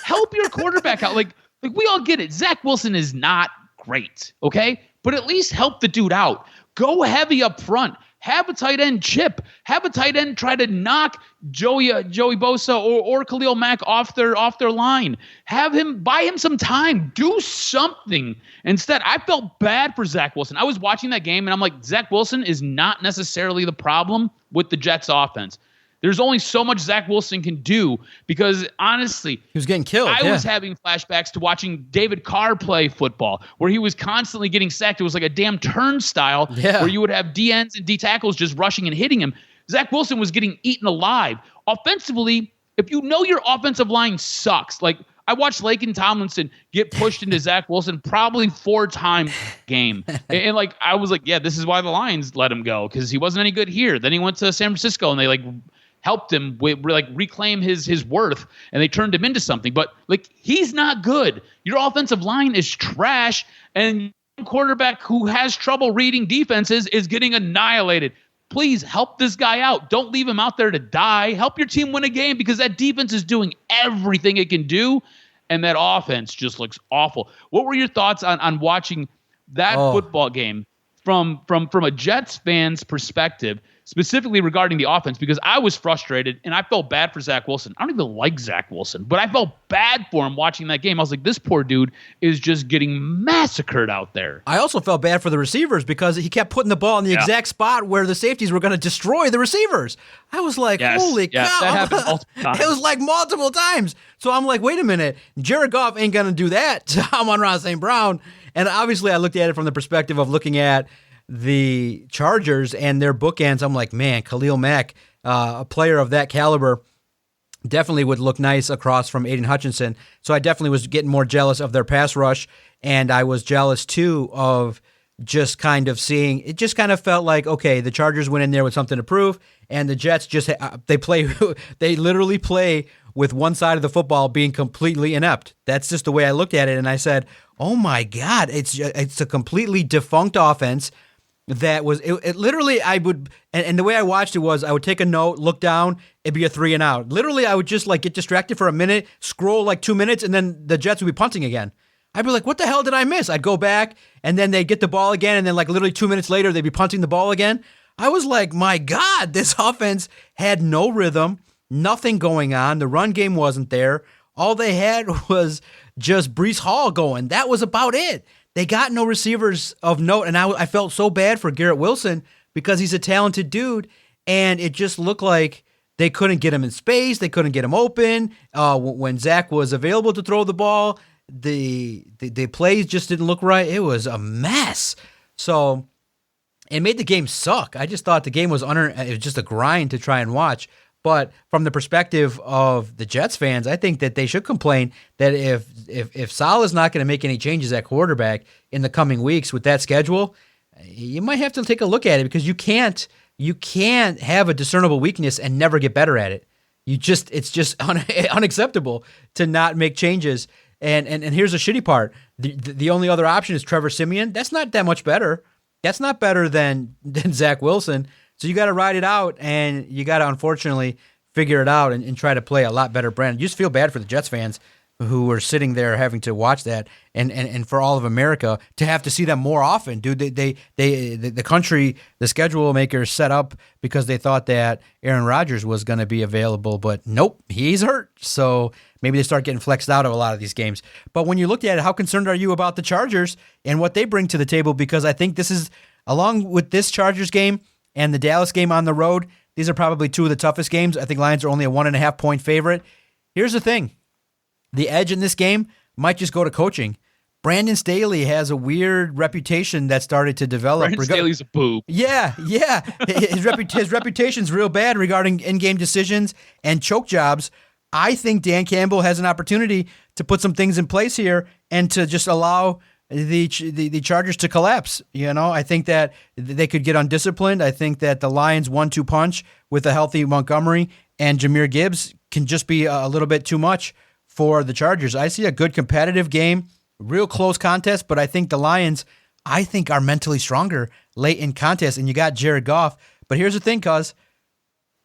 Help your quarterback out. Like we all get it. Zach Wilson is not great, okay? But at least help the dude out. Go heavy up front. Have a tight end chip. Have a tight end try to knock Joey Bosa or Khalil Mack off their line. Buy him some time. Do something. Instead, I felt bad for Zach Wilson. I was watching that game, and I'm like, Zach Wilson is not necessarily the problem with the Jets' offense. There's only so much Zach Wilson can do because, honestly, he was getting killed. I was having flashbacks to watching David Carr play football where he was constantly getting sacked. It was like a damn turnstile where you would have D ends and D tackles just rushing and hitting him. Zach Wilson was getting eaten alive. Offensively, if you know your offensive line sucks, like I watched Laken Tomlinson get pushed into Zach Wilson probably 4 times a game. And like, I was like, yeah, this is why the Lions let him go because he wasn't any good here. Then he went to San Francisco and they helped him reclaim his worth, and they turned him into something. But he's not good. Your offensive line is trash, and quarterback who has trouble reading defenses is getting annihilated. Please help this guy out. Don't leave him out there to die. Help your team win a game because that defense is doing everything it can do, and that offense just looks awful. What were your thoughts on watching that football game from a Jets fan's perspective? specifically regarding the offense, because I was frustrated and I felt bad for Zach Wilson. I don't even like Zach Wilson, but I felt bad for him watching that game. I was like, this poor dude is just getting massacred out there. I also felt bad for the receivers because he kept putting the ball in the exact spot where the safeties were going to destroy the receivers. I was like, holy cow. That happened multiple times. It was like multiple times. So I'm like, wait a minute. Jared Goff ain't going to do that to Amon-Ra St. Brown. And obviously I looked at it from the perspective of looking at the Chargers and their bookends. I'm like, man, Khalil Mack, a player of that caliber, definitely would look nice across from Aiden Hutchinson. So I definitely was getting more jealous of their pass rush, and I was jealous too of just kind of seeing, it just kind of felt like, okay, the Chargers went in there with something to prove, and the Jets just, they literally play with one side of the football being completely inept. That's just the way I looked at it, and I said, oh my God, it's a completely defunct offense. That was it literally. I would, and the way I watched it was I would take a note, look down, it'd be a 3 and out. Literally, I would just like get distracted for a minute, scroll like 2 minutes, and then the Jets would be punting again. I'd be like, what the hell did I miss? I'd go back, and then they'd get the ball again, and then like literally 2 minutes later, they'd be punting the ball again. I was like, my God, this offense had no rhythm, nothing going on. The run game wasn't there. All they had was just Breece Hall going. That was about it. They got no receivers of note, and I felt so bad for Garrett Wilson because he's a talented dude, and it just looked like they couldn't get him in space. They couldn't get him open. When Zach was available to throw the ball, the plays just didn't look right. It was a mess. So it made the game suck. I just thought the game was it was just a grind to try and watch. But from the perspective of the Jets fans, I think that they should complain that if Saleh's not going to make any changes at quarterback in the coming weeks with that schedule, you might have to take a look at it, because you can't have a discernible weakness and never get better at it. It's just unacceptable to not make changes. And here's the shitty part: the only other option is Trevor Siemian. That's not that much better. That's not better than Zach Wilson. So you got to ride it out, and you got to unfortunately figure it out and try to play a lot better brand. You just feel bad for the Jets fans who were sitting there having to watch that, and for all of America to have to see them more often, dude. The country, the schedule makers set up because they thought that Aaron Rodgers was going to be available, but nope, he's hurt. So maybe they start getting flexed out of a lot of these games. But when you looked at it, how concerned are you about the Chargers and what they bring to the table? Because I think this is, along with this Chargers game and the Dallas game on the road, these are probably two of the toughest games. I think Lions are only a 1.5 point favorite. Here's the thing. The edge in this game might just go to coaching. Brandon Staley has a weird reputation that started to develop. Brandon Staley's a boob. Yeah. His reputation's real bad regarding in-game decisions and choke jobs. I think Dan Campbell has an opportunity to put some things in place here and to just allow the Chargers to collapse. You know, I think that they could get undisciplined. I think that the Lions 1-2 punch with a healthy Montgomery and Jahmyr Gibbs can just be a little bit too much for the Chargers. I see a good competitive game, real close contest, but I think the Lions, are mentally stronger late in contest, and you got Jared Goff. But here's the thing, cuz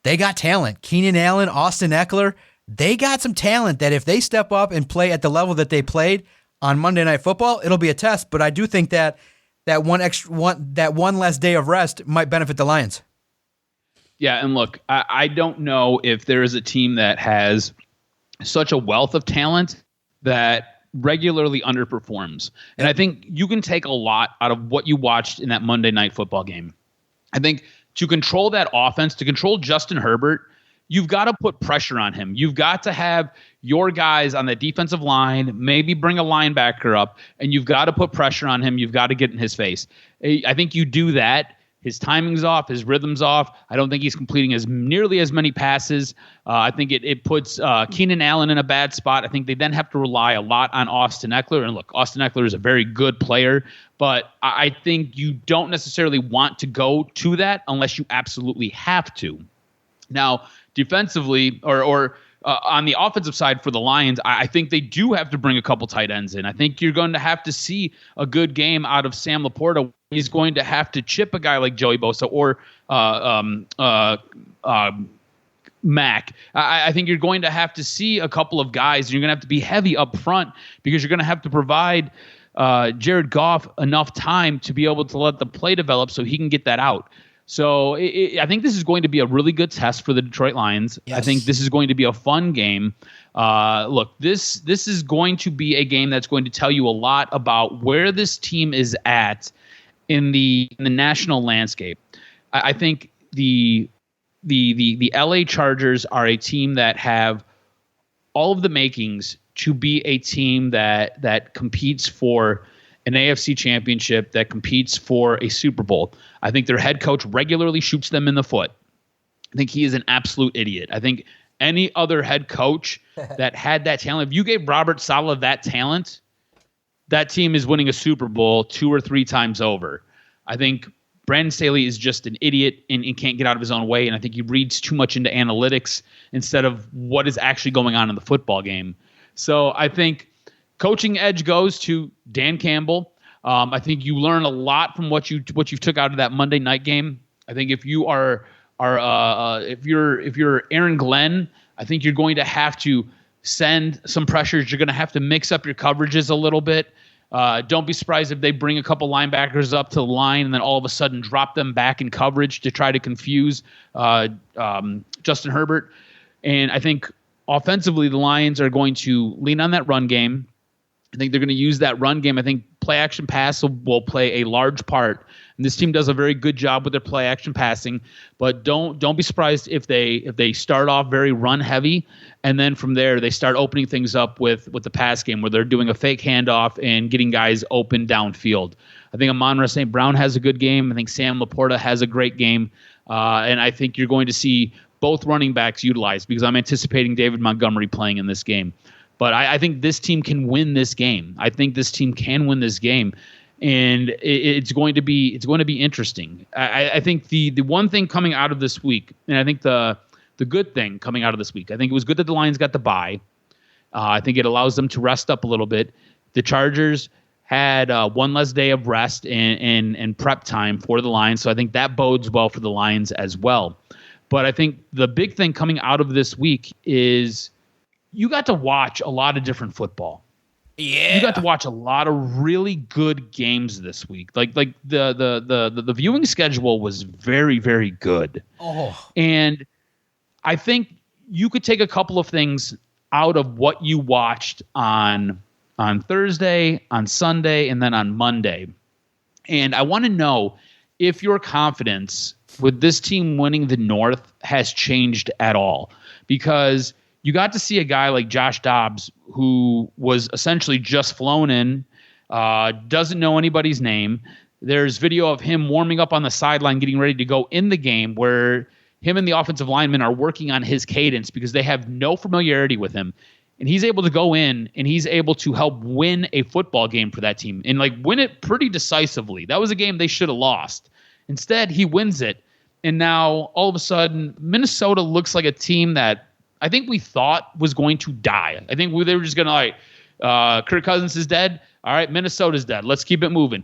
they got talent. Keenan Allen, Austin Eckler, they got some talent that if they step up and play at the level that they played on Monday Night Football, it'll be a test. But I do think that one less day of rest might benefit the Lions. Yeah, and look, I don't know if there is a team that has such a wealth of talent that regularly underperforms. And I think you can take a lot out of what you watched in that Monday Night Football game. I think to control that offense, to control Justin Herbert, you've got to put pressure on him. You've got to have your guys on the defensive line, maybe bring a linebacker up, and you've got to put pressure on him. You've got to get in his face. I think you do that. His timing's off. His rhythm's off. I don't think he's completing nearly as many passes. I think it puts Keenan Allen in a bad spot. I think they then have to rely a lot on Austin Eckler. And look, Austin Eckler is a very good player, but I think you don't necessarily want to go to that unless you absolutely have to. Now, defensively or on the offensive side for the Lions, I think they do have to bring a couple tight ends in. I think you're going to have to see a good game out of Sam Laporta. He's going to have to chip a guy like Joey Bosa or Mac. I think you're going to have to see a couple of guys. You're going to have to be heavy up front because you're going to have to provide Jared Goff enough time to be able to let the play develop so he can get that out. So I think this is going to be a really good test for the Detroit Lions. Yes. I think this is going to be a fun game. Look, this is going to be a game that's going to tell you a lot about where this team is at in the national landscape. I think the LA Chargers are a team that have all of the makings to be a team that competes for an AFC championship, that competes for a Super Bowl. I think their head coach regularly shoots them in the foot. I think he is an absolute idiot. I think any other head coach that had that talent, if you gave Robert Saleh that talent, that team is winning a Super Bowl 2 or 3 times over. I think Brandon Staley is just an idiot and can't get out of his own way, and I think he reads too much into analytics instead of what is actually going on in the football game. So I think coaching edge goes to Dan Campbell. I think you learn a lot from what you took out of that Monday night game. I think if you if you're Aaron Glenn, I think you're going to have to send some pressures. You're going to have to mix up your coverages a little bit. Don't be surprised if they bring a couple linebackers up to the line and then all of a sudden drop them back in coverage to try to confuse Justin Herbert. And I think offensively, the Lions are going to lean on that run game. I think they're going to use that run game. I think play action pass will play a large part. And this team does a very good job with their play action passing. But don't be surprised if they start off very run heavy, and then from there they start opening things up with the pass game where they're doing a fake handoff and getting guys open downfield. I think Amon-Ra St. Brown has a good game. I think Sam Laporta has a great game. And I think you're going to see both running backs utilized because I'm anticipating David Montgomery playing in this game. But I think this team can win this game. I think this team can win this game, and it's going to be interesting. I think the one thing coming out of this week, and I think the good thing coming out of this week, I think it was good that the Lions got the bye. I think it allows them to rest up a little bit. The Chargers had one less day of rest and prep time for the Lions, so I think that bodes well for the Lions as well. But I think the big thing coming out of this week is you got to watch a lot of different football. Yeah. You got to watch a lot of really good games this week. Like the viewing schedule was very, very good. Oh. And I think you could take a couple of things out of what you watched on Thursday, on Sunday, and then on Monday. And I want to know if your confidence with this team winning the North has changed at all. Because you got to see a guy like Josh Dobbs, who was essentially just flown in, doesn't know anybody's name. There's video of him warming up on the sideline, getting ready to go in the game, where him and the offensive linemen are working on his cadence because they have no familiarity with him. And he's able to go in and he's able to help win a football game for that team and win it pretty decisively. That was a game they should have lost. Instead, he wins it. And now all of a sudden, Minnesota looks like a team that I think we thought was going to die. I think they were just going to Kirk Cousins is dead. All right, Minnesota's dead. Let's keep it moving.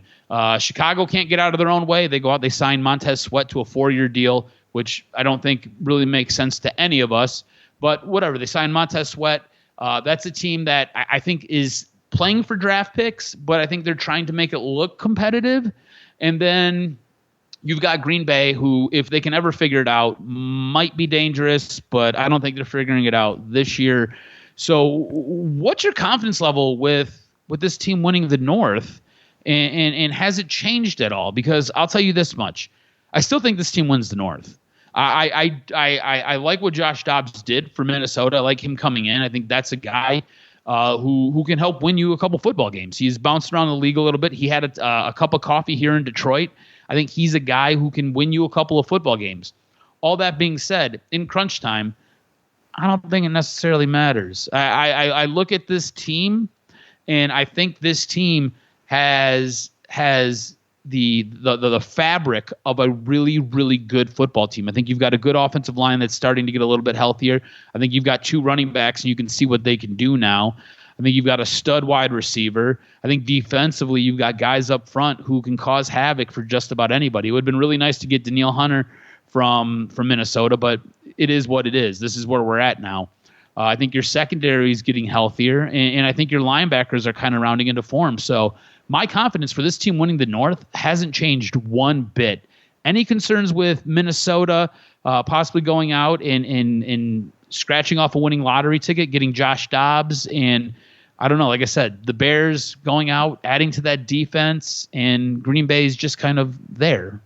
Chicago can't get out of their own way. They go out, they sign Montez Sweat to a 4-year deal, which I don't think really makes sense to any of us. But whatever, they signed Montez Sweat. That's a team that I think is playing for draft picks, but I think they're trying to make it look competitive. And then you've got Green Bay, who, if they can ever figure it out, might be dangerous, but I don't think they're figuring it out this year. So what's your confidence level with this team winning the North, and has it changed at all? Because I'll tell you this much. I still think this team wins the North. I like what Josh Dobbs did for Minnesota. I like him coming in. I think that's a guy who can help win you a couple football games. He's bounced around the league a little bit. He had a cup of coffee here in Detroit. I think he's a guy who can win you a couple of football games. All that being said, in crunch time, I don't think it necessarily matters. I look at this team, and I think this team has the fabric of a really, really good football team. I think you've got a good offensive line that's starting to get a little bit healthier. I think you've got 2 running backs, and you can see what they can do now. I think you've got a stud wide receiver. I think defensively you've got guys up front who can cause havoc for just about anybody. It would have been really nice to get Danielle Hunter from Minnesota, but it is what it is. This is where we're at now. I think your secondary is getting healthier, and I think your linebackers are kind of rounding into form. So my confidence for this team winning the North hasn't changed one bit. Any concerns with Minnesota possibly going out and scratching off a winning lottery ticket, getting Josh Dobbs, and I don't know, like I said, the Bears going out, adding to that defense, and Green Bay's just kind of there.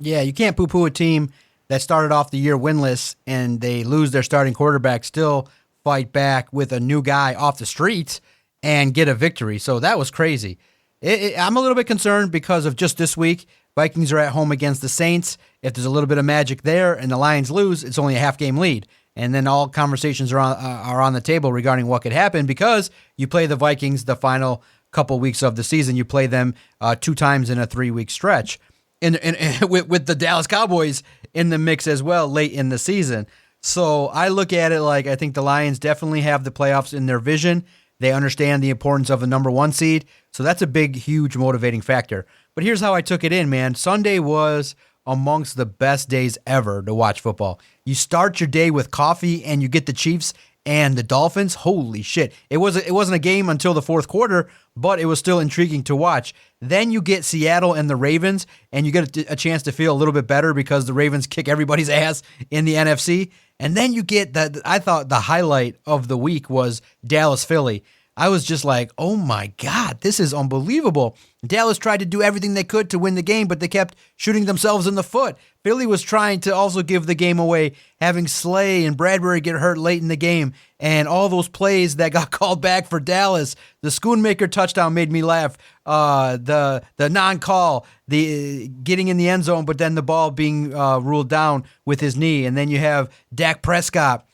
Yeah, you can't poo-poo a team that started off the year winless and they lose their starting quarterback, still fight back with a new guy off the streets and get a victory. So that was crazy. I'm a little bit concerned because of just this week. Vikings are at home against the Saints. If there's a little bit of magic there and the Lions lose, it's only a half-game lead. And then all conversations are on the table regarding what could happen because you play the Vikings the final couple weeks of the season. You play them 2 times in a 3-week stretch. With the Dallas Cowboys in the mix as well late in the season. So I look at it like I think the Lions definitely have the playoffs in their vision. They understand the importance of the number 1 seed. So that's a big, huge motivating factor. But here's how I took it in, man. Sunday was amongst the best days ever to watch football. You start your day with coffee and you get the Chiefs and the Dolphins. Holy shit. It wasn't a game until the fourth quarter, but it was still intriguing to watch. Then you get Seattle and the Ravens, and you get a chance to feel a little bit better because the Ravens kick everybody's ass in the NFC. And then you get I thought the highlight of the week was Dallas-Philly. I was just like, oh my God, this is unbelievable. Dallas tried to do everything they could to win the game, but they kept shooting themselves in the foot. Philly was trying to also give the game away, having Slay and Bradbury get hurt late in the game, and all those plays that got called back for Dallas. The Schoonmaker touchdown made me laugh. The non-call, the getting in the end zone, but then the ball being ruled down with his knee. And then you have Dak Prescott,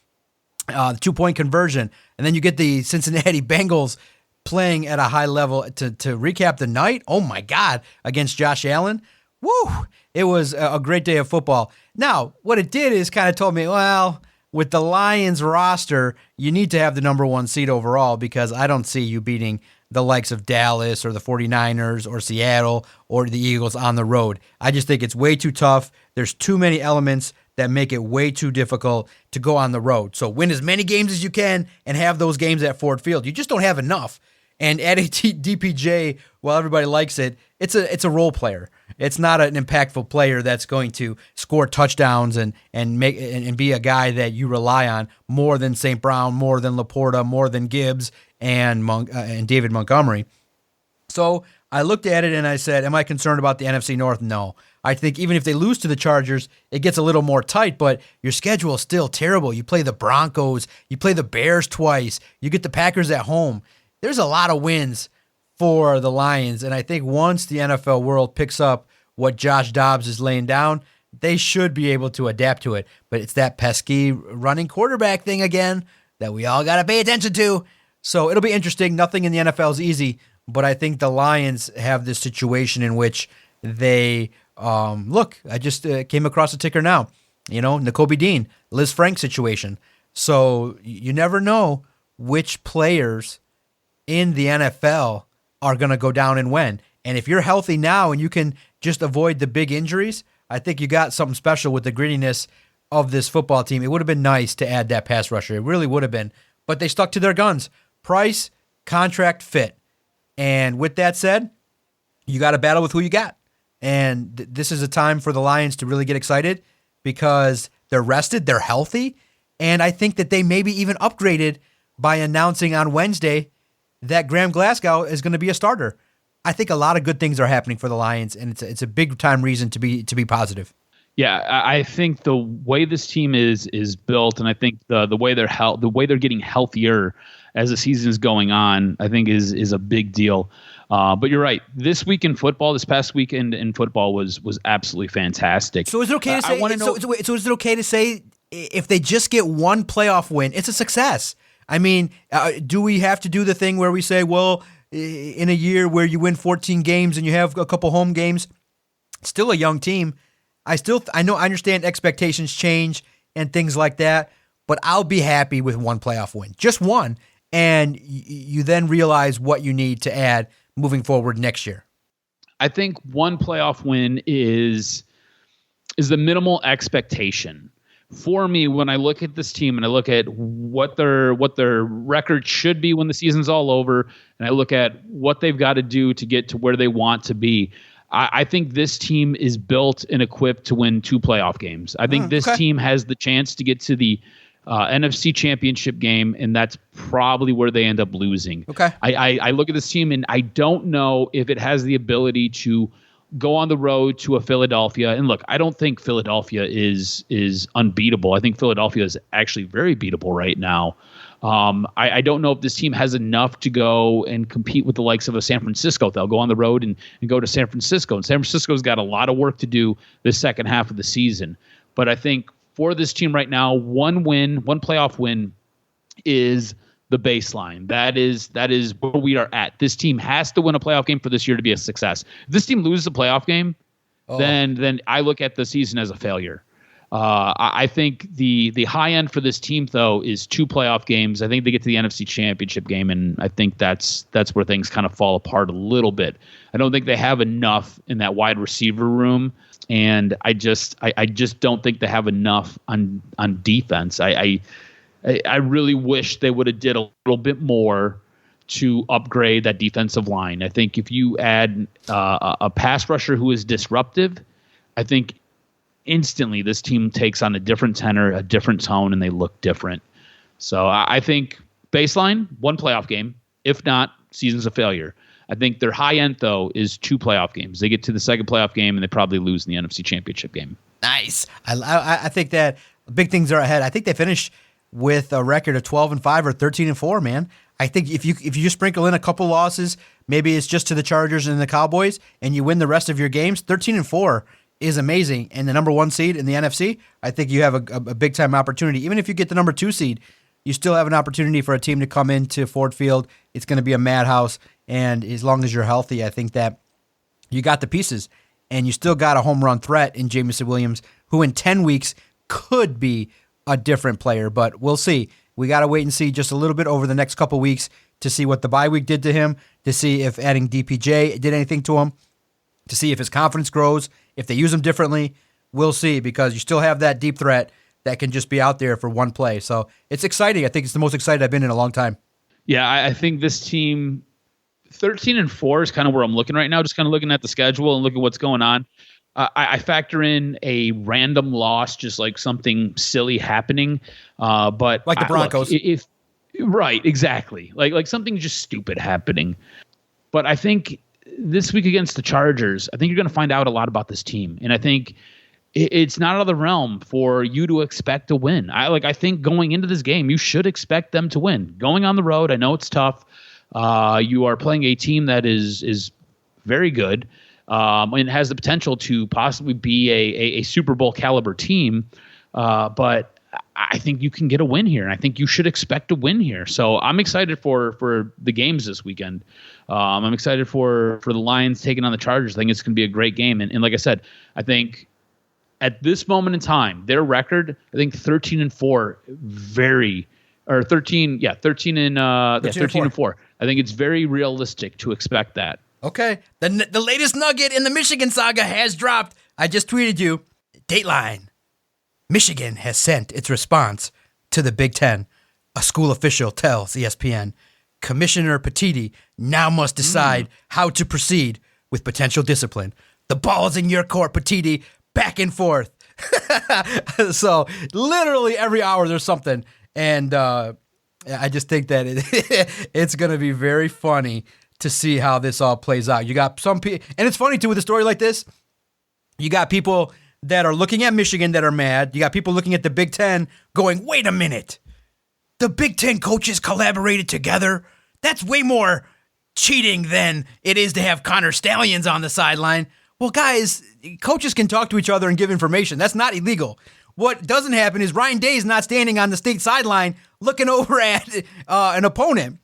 the 2-point conversion. And then you get the Cincinnati Bengals playing at a high level to recap the night. Oh, my God, against Josh Allen. Woo! It was a great day of football. Now, what it did is kind of told me, well, with the Lions roster, you need to have the number 1 seed overall because I don't see you beating the likes of Dallas or the 49ers or Seattle or the Eagles on the road. I just think it's way too tough. There's too many elements that make it way too difficult to go on the road. So win as many games as you can and have those games at Ford Field. You just don't have enough. And adding DPJ, while everybody likes it, it's a role player. It's not an impactful player that's going to score touchdowns and be a guy that you rely on more than St. Brown, more than Laporta, more than Gibbs and David Montgomery. So I looked at it and I said, am I concerned about the NFC North? No. I think even if they lose to the Chargers, it gets a little more tight, but your schedule is still terrible. You play the Broncos, you play the Bears twice, you get the Packers at home. There's a lot of wins for the Lions, and I think once the NFL world picks up what Josh Dobbs is laying down, they should be able to adapt to it. But it's that pesky running quarterback thing again that we all got to pay attention to. So it'll be interesting. Nothing in the NFL is easy, but I think the Lions have this situation in which they look. I just came across a ticker now. N'Kobe Dean, Liz Frank situation. So you never know which players in the NFL are going to go down and when. And if you're healthy now and you can just avoid the big injuries, I think you got something special with the grittiness of this football team. It would have been nice to add that pass rusher. It really would have been. But they stuck to their guns. Price, contract, fit. And with that said, you got to battle with who you got. And this is a time for the Lions to really get excited because they're rested, they're healthy, and I think that they maybe even upgraded by announcing on Wednesday that Graham Glasgow is going to be a starter. I think a lot of good things are happening for the Lions, and it's a big time reason to be positive. Yeah, I think the way this team is built, and I think the way they're getting healthier as the season is going on, I think is a big deal. But you're right. This week in football, this past weekend in football was absolutely fantastic. So is it okay to say? So is it okay to say if they just get one playoff win, it's a success? I mean, do we have to do the thing where we say, well, in a year where you win 14 games and you have a couple home games, still a young team. I understand expectations change and things like that, but I'll be happy with one playoff win, just one, and you then realize what you need to add moving forward next year. I think one playoff win is the minimal expectation. For me, when I look at this team and I look at what their record should be when the season's all over, and I look at what they've got to do to get to where they want to be, I think this team is built and equipped to win 2 playoff games. I think this team has the chance to get to the NFC Championship game, and that's probably where they end up losing. Okay. I look at this team, and I don't know if it has the ability to go on the road to a Philadelphia. And look, I don't think Philadelphia is unbeatable. I think Philadelphia is actually very beatable right now. I don't know if this team has enough to go and compete with the likes of a San Francisco. They'll go on the road and go to San Francisco. And San Francisco's got a lot of work to do this second half of the season. But I think for this team right now, one playoff win is the baseline. That is where we are at. This team has to win a playoff game for this year to be a success. If this team loses a playoff game, then I look at the season as a failure. I think the high end for this team, though, is 2 playoff games. I think they get to the NFC Championship game, and I think that's where things kind of fall apart a little bit. I don't think they have enough in that wide receiver room, and I just don't think they have enough on defense. I really wish they would have did a little bit more to upgrade that defensive line. I think if you add a pass rusher who is disruptive, I think instantly this team takes on a different tenor, a different tone, and they look different. So I think baseline, 1 playoff game. If not, season's a failure. I think their high end, though, is 2 playoff games. They get to the second playoff game, and they probably lose in the NFC Championship game. Nice. I think that big things are ahead. I think they finished with a record of 12-5 or 13-4, man. I think if you just sprinkle in a couple losses, maybe it's just to the Chargers and the Cowboys, and you win the rest of your games, 13-4 is amazing. And the number 1 seed in the NFC, I think you have a big time opportunity. Even if you get the number 2 seed, you still have an opportunity for a team to come into Ford Field. It's going to be a madhouse. And as long as you're healthy, I think that you got the pieces. And you still got a home run threat in Jameson Williams, who in 10 weeks could be a different player. But we'll see. We got to wait and see just a little bit over the next couple weeks to see what the bye week did to him, to see if adding DPJ did anything to him, to see if his confidence grows, if they use him differently. We'll see, because you still have that deep threat that can just be out there for one play. So it's exciting. I think it's the most excited I've been in a long time. Yeah, I think this team, 13-4 is kind of where I'm looking right now, just kind of looking at the schedule and looking at what's going on. I factor in a random loss, just like something silly happening. But like the Broncos. Right, exactly. Like something just stupid happening. But I think this week against the Chargers, I think you're going to find out a lot about this team. And I think it's not out of the realm for you to expect to win. I think going into this game, you should expect them to win. Going on the road, I know it's tough. You are playing a team that is very good and has the potential to possibly be a Super Bowl caliber team. But I think you can get a win here, and I think you should expect a win here. So I'm excited for the games this weekend. I'm excited for the Lions taking on the Chargers. I think it's going to be a great game. And like I said, I think at this moment in time, their record, I think 13-4, 13-4. I think it's very realistic to expect that. Okay. The latest nugget in the Michigan saga has dropped. I just tweeted you. Dateline. Michigan has sent its response to the Big Ten. A school official tells ESPN, Commissioner Petitti now must decide how to proceed with potential discipline. The ball's in your court, Petitti. Back and forth. So literally every hour there's something. And I just think that it's going to be very funny to see how this all plays out. You got some people, and it's funny too with a story like this, you got people that are looking at Michigan that are mad. You got people looking at the Big Ten going, wait a minute. The Big Ten coaches collaborated together? That's way more cheating than it is to have Connor Stallions on the sideline. Well, guys, coaches can talk to each other and give information. That's not illegal. What doesn't happen is Ryan Day's not standing on the state sideline looking over at an opponent.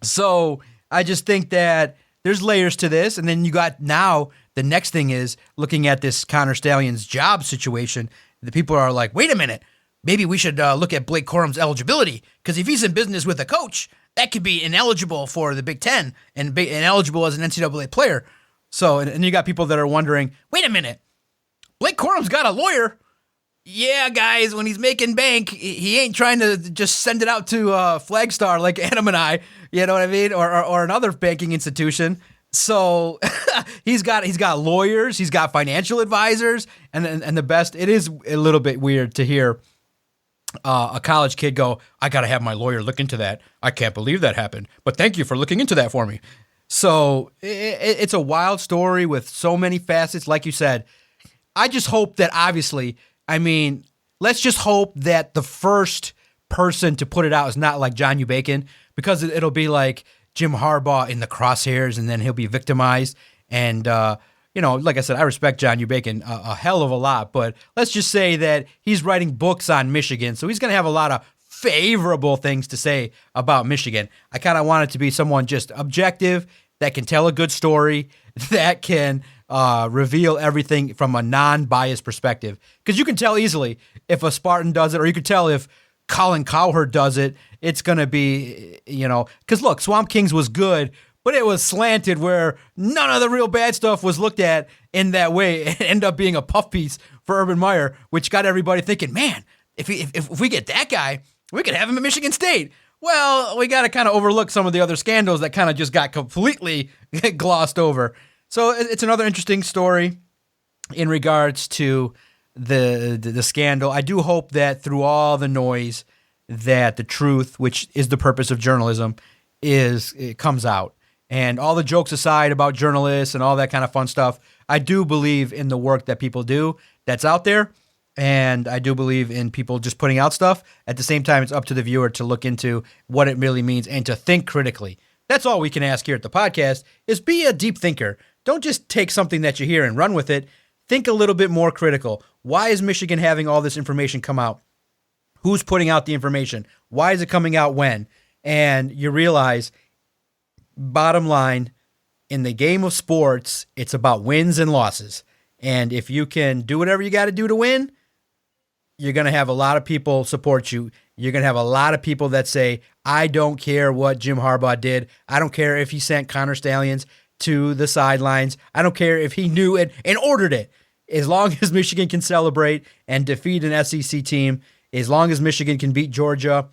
So I just think that there's layers to this. And then you got now the next thing is looking at this Connor Stallions job situation. The people are like, wait a minute, maybe we should look at Blake Corum's eligibility, because if he's in business with a coach, that could be ineligible for the Big Ten and ineligible as an NCAA player. So, and you got people that are wondering, wait a minute, Blake Corum's got a lawyer. Yeah, guys, when he's making bank, he ain't trying to just send it out to Flagstar like Adam and I, you know what I mean? Or another banking institution. So he's got lawyers, he's got financial advisors, and the best, it is a little bit weird to hear a college kid go, I got to have my lawyer look into that. I can't believe that happened, but thank you for looking into that for me. So it's a wild story with so many facets. Like you said, I just hope that let's just hope that the first person to put it out is not like John Bacon, because it'll be like Jim Harbaugh in the crosshairs, and then he'll be victimized. And, like I said, I respect John Bacon a hell of a lot, but let's just say that he's writing books on Michigan, so he's going to have a lot of favorable things to say about Michigan. I kind of want it to be someone just objective that can tell a good story, that can reveal everything from a non-biased perspective. Because you can tell easily if a Spartan does it, or you can tell if Colin Cowherd does it. It's going to be, because look, Swamp Kings was good, but it was slanted where none of the real bad stuff was looked at in that way. It ended up being a puff piece for Urban Meyer, which got everybody thinking, man, if we get that guy, we could have him at Michigan State. Well, we got to kind of overlook some of the other scandals that kind of just got completely glossed over. So it's another interesting story in regards to the scandal. I do hope that through all the noise, that the truth, which is the purpose of journalism, it comes out. And all the jokes aside about journalists and all that kind of fun stuff, I do believe in the work that people do that's out there. And I do believe in people just putting out stuff. At the same time, it's up to the viewer to look into what it really means and to think critically. That's all we can ask here at the podcast, is be a deep thinker. Don't just take something that you hear and run with it. Think a little bit more critical. Why is Michigan having all this information come out? Who's putting out the information? Why is it coming out when? And you realize, bottom line, in the game of sports, it's about wins and losses. And if you can do whatever you got to do to win, you're going to have a lot of people support you. You're going to have a lot of people that say, I don't care what Jim Harbaugh did. I don't care if he sent Connor Stallions to the sidelines. I don't care if he knew it and ordered it. As long as Michigan can celebrate and defeat an SEC team, as long as Michigan can beat Georgia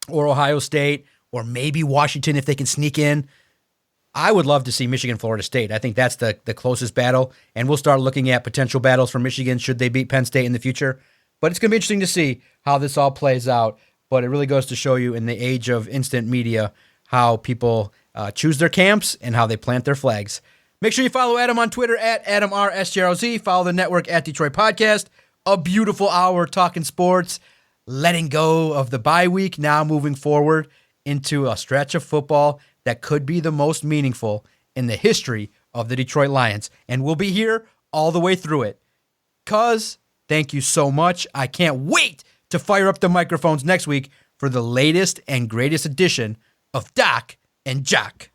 or Ohio State or maybe Washington if they can sneak in, I would love to see Michigan-Florida State. I think that's the closest battle, and we'll start looking at potential battles for Michigan should they beat Penn State in the future. But it's going to be interesting to see how this all plays out. But it really goes to show you in the age of instant media how people choose their camps and how they plant their flags. Make sure you follow Adam on Twitter at AdamRSJRZ. Follow the network at Detroit Podcast. A beautiful hour talking sports, letting go of the bye week, now moving forward into a stretch of football that could be the most meaningful in the history of the Detroit Lions. And we'll be here all the way through it. Cuz, thank you so much. I can't wait to fire up the microphones next week for the latest and greatest edition of Doc and Jock.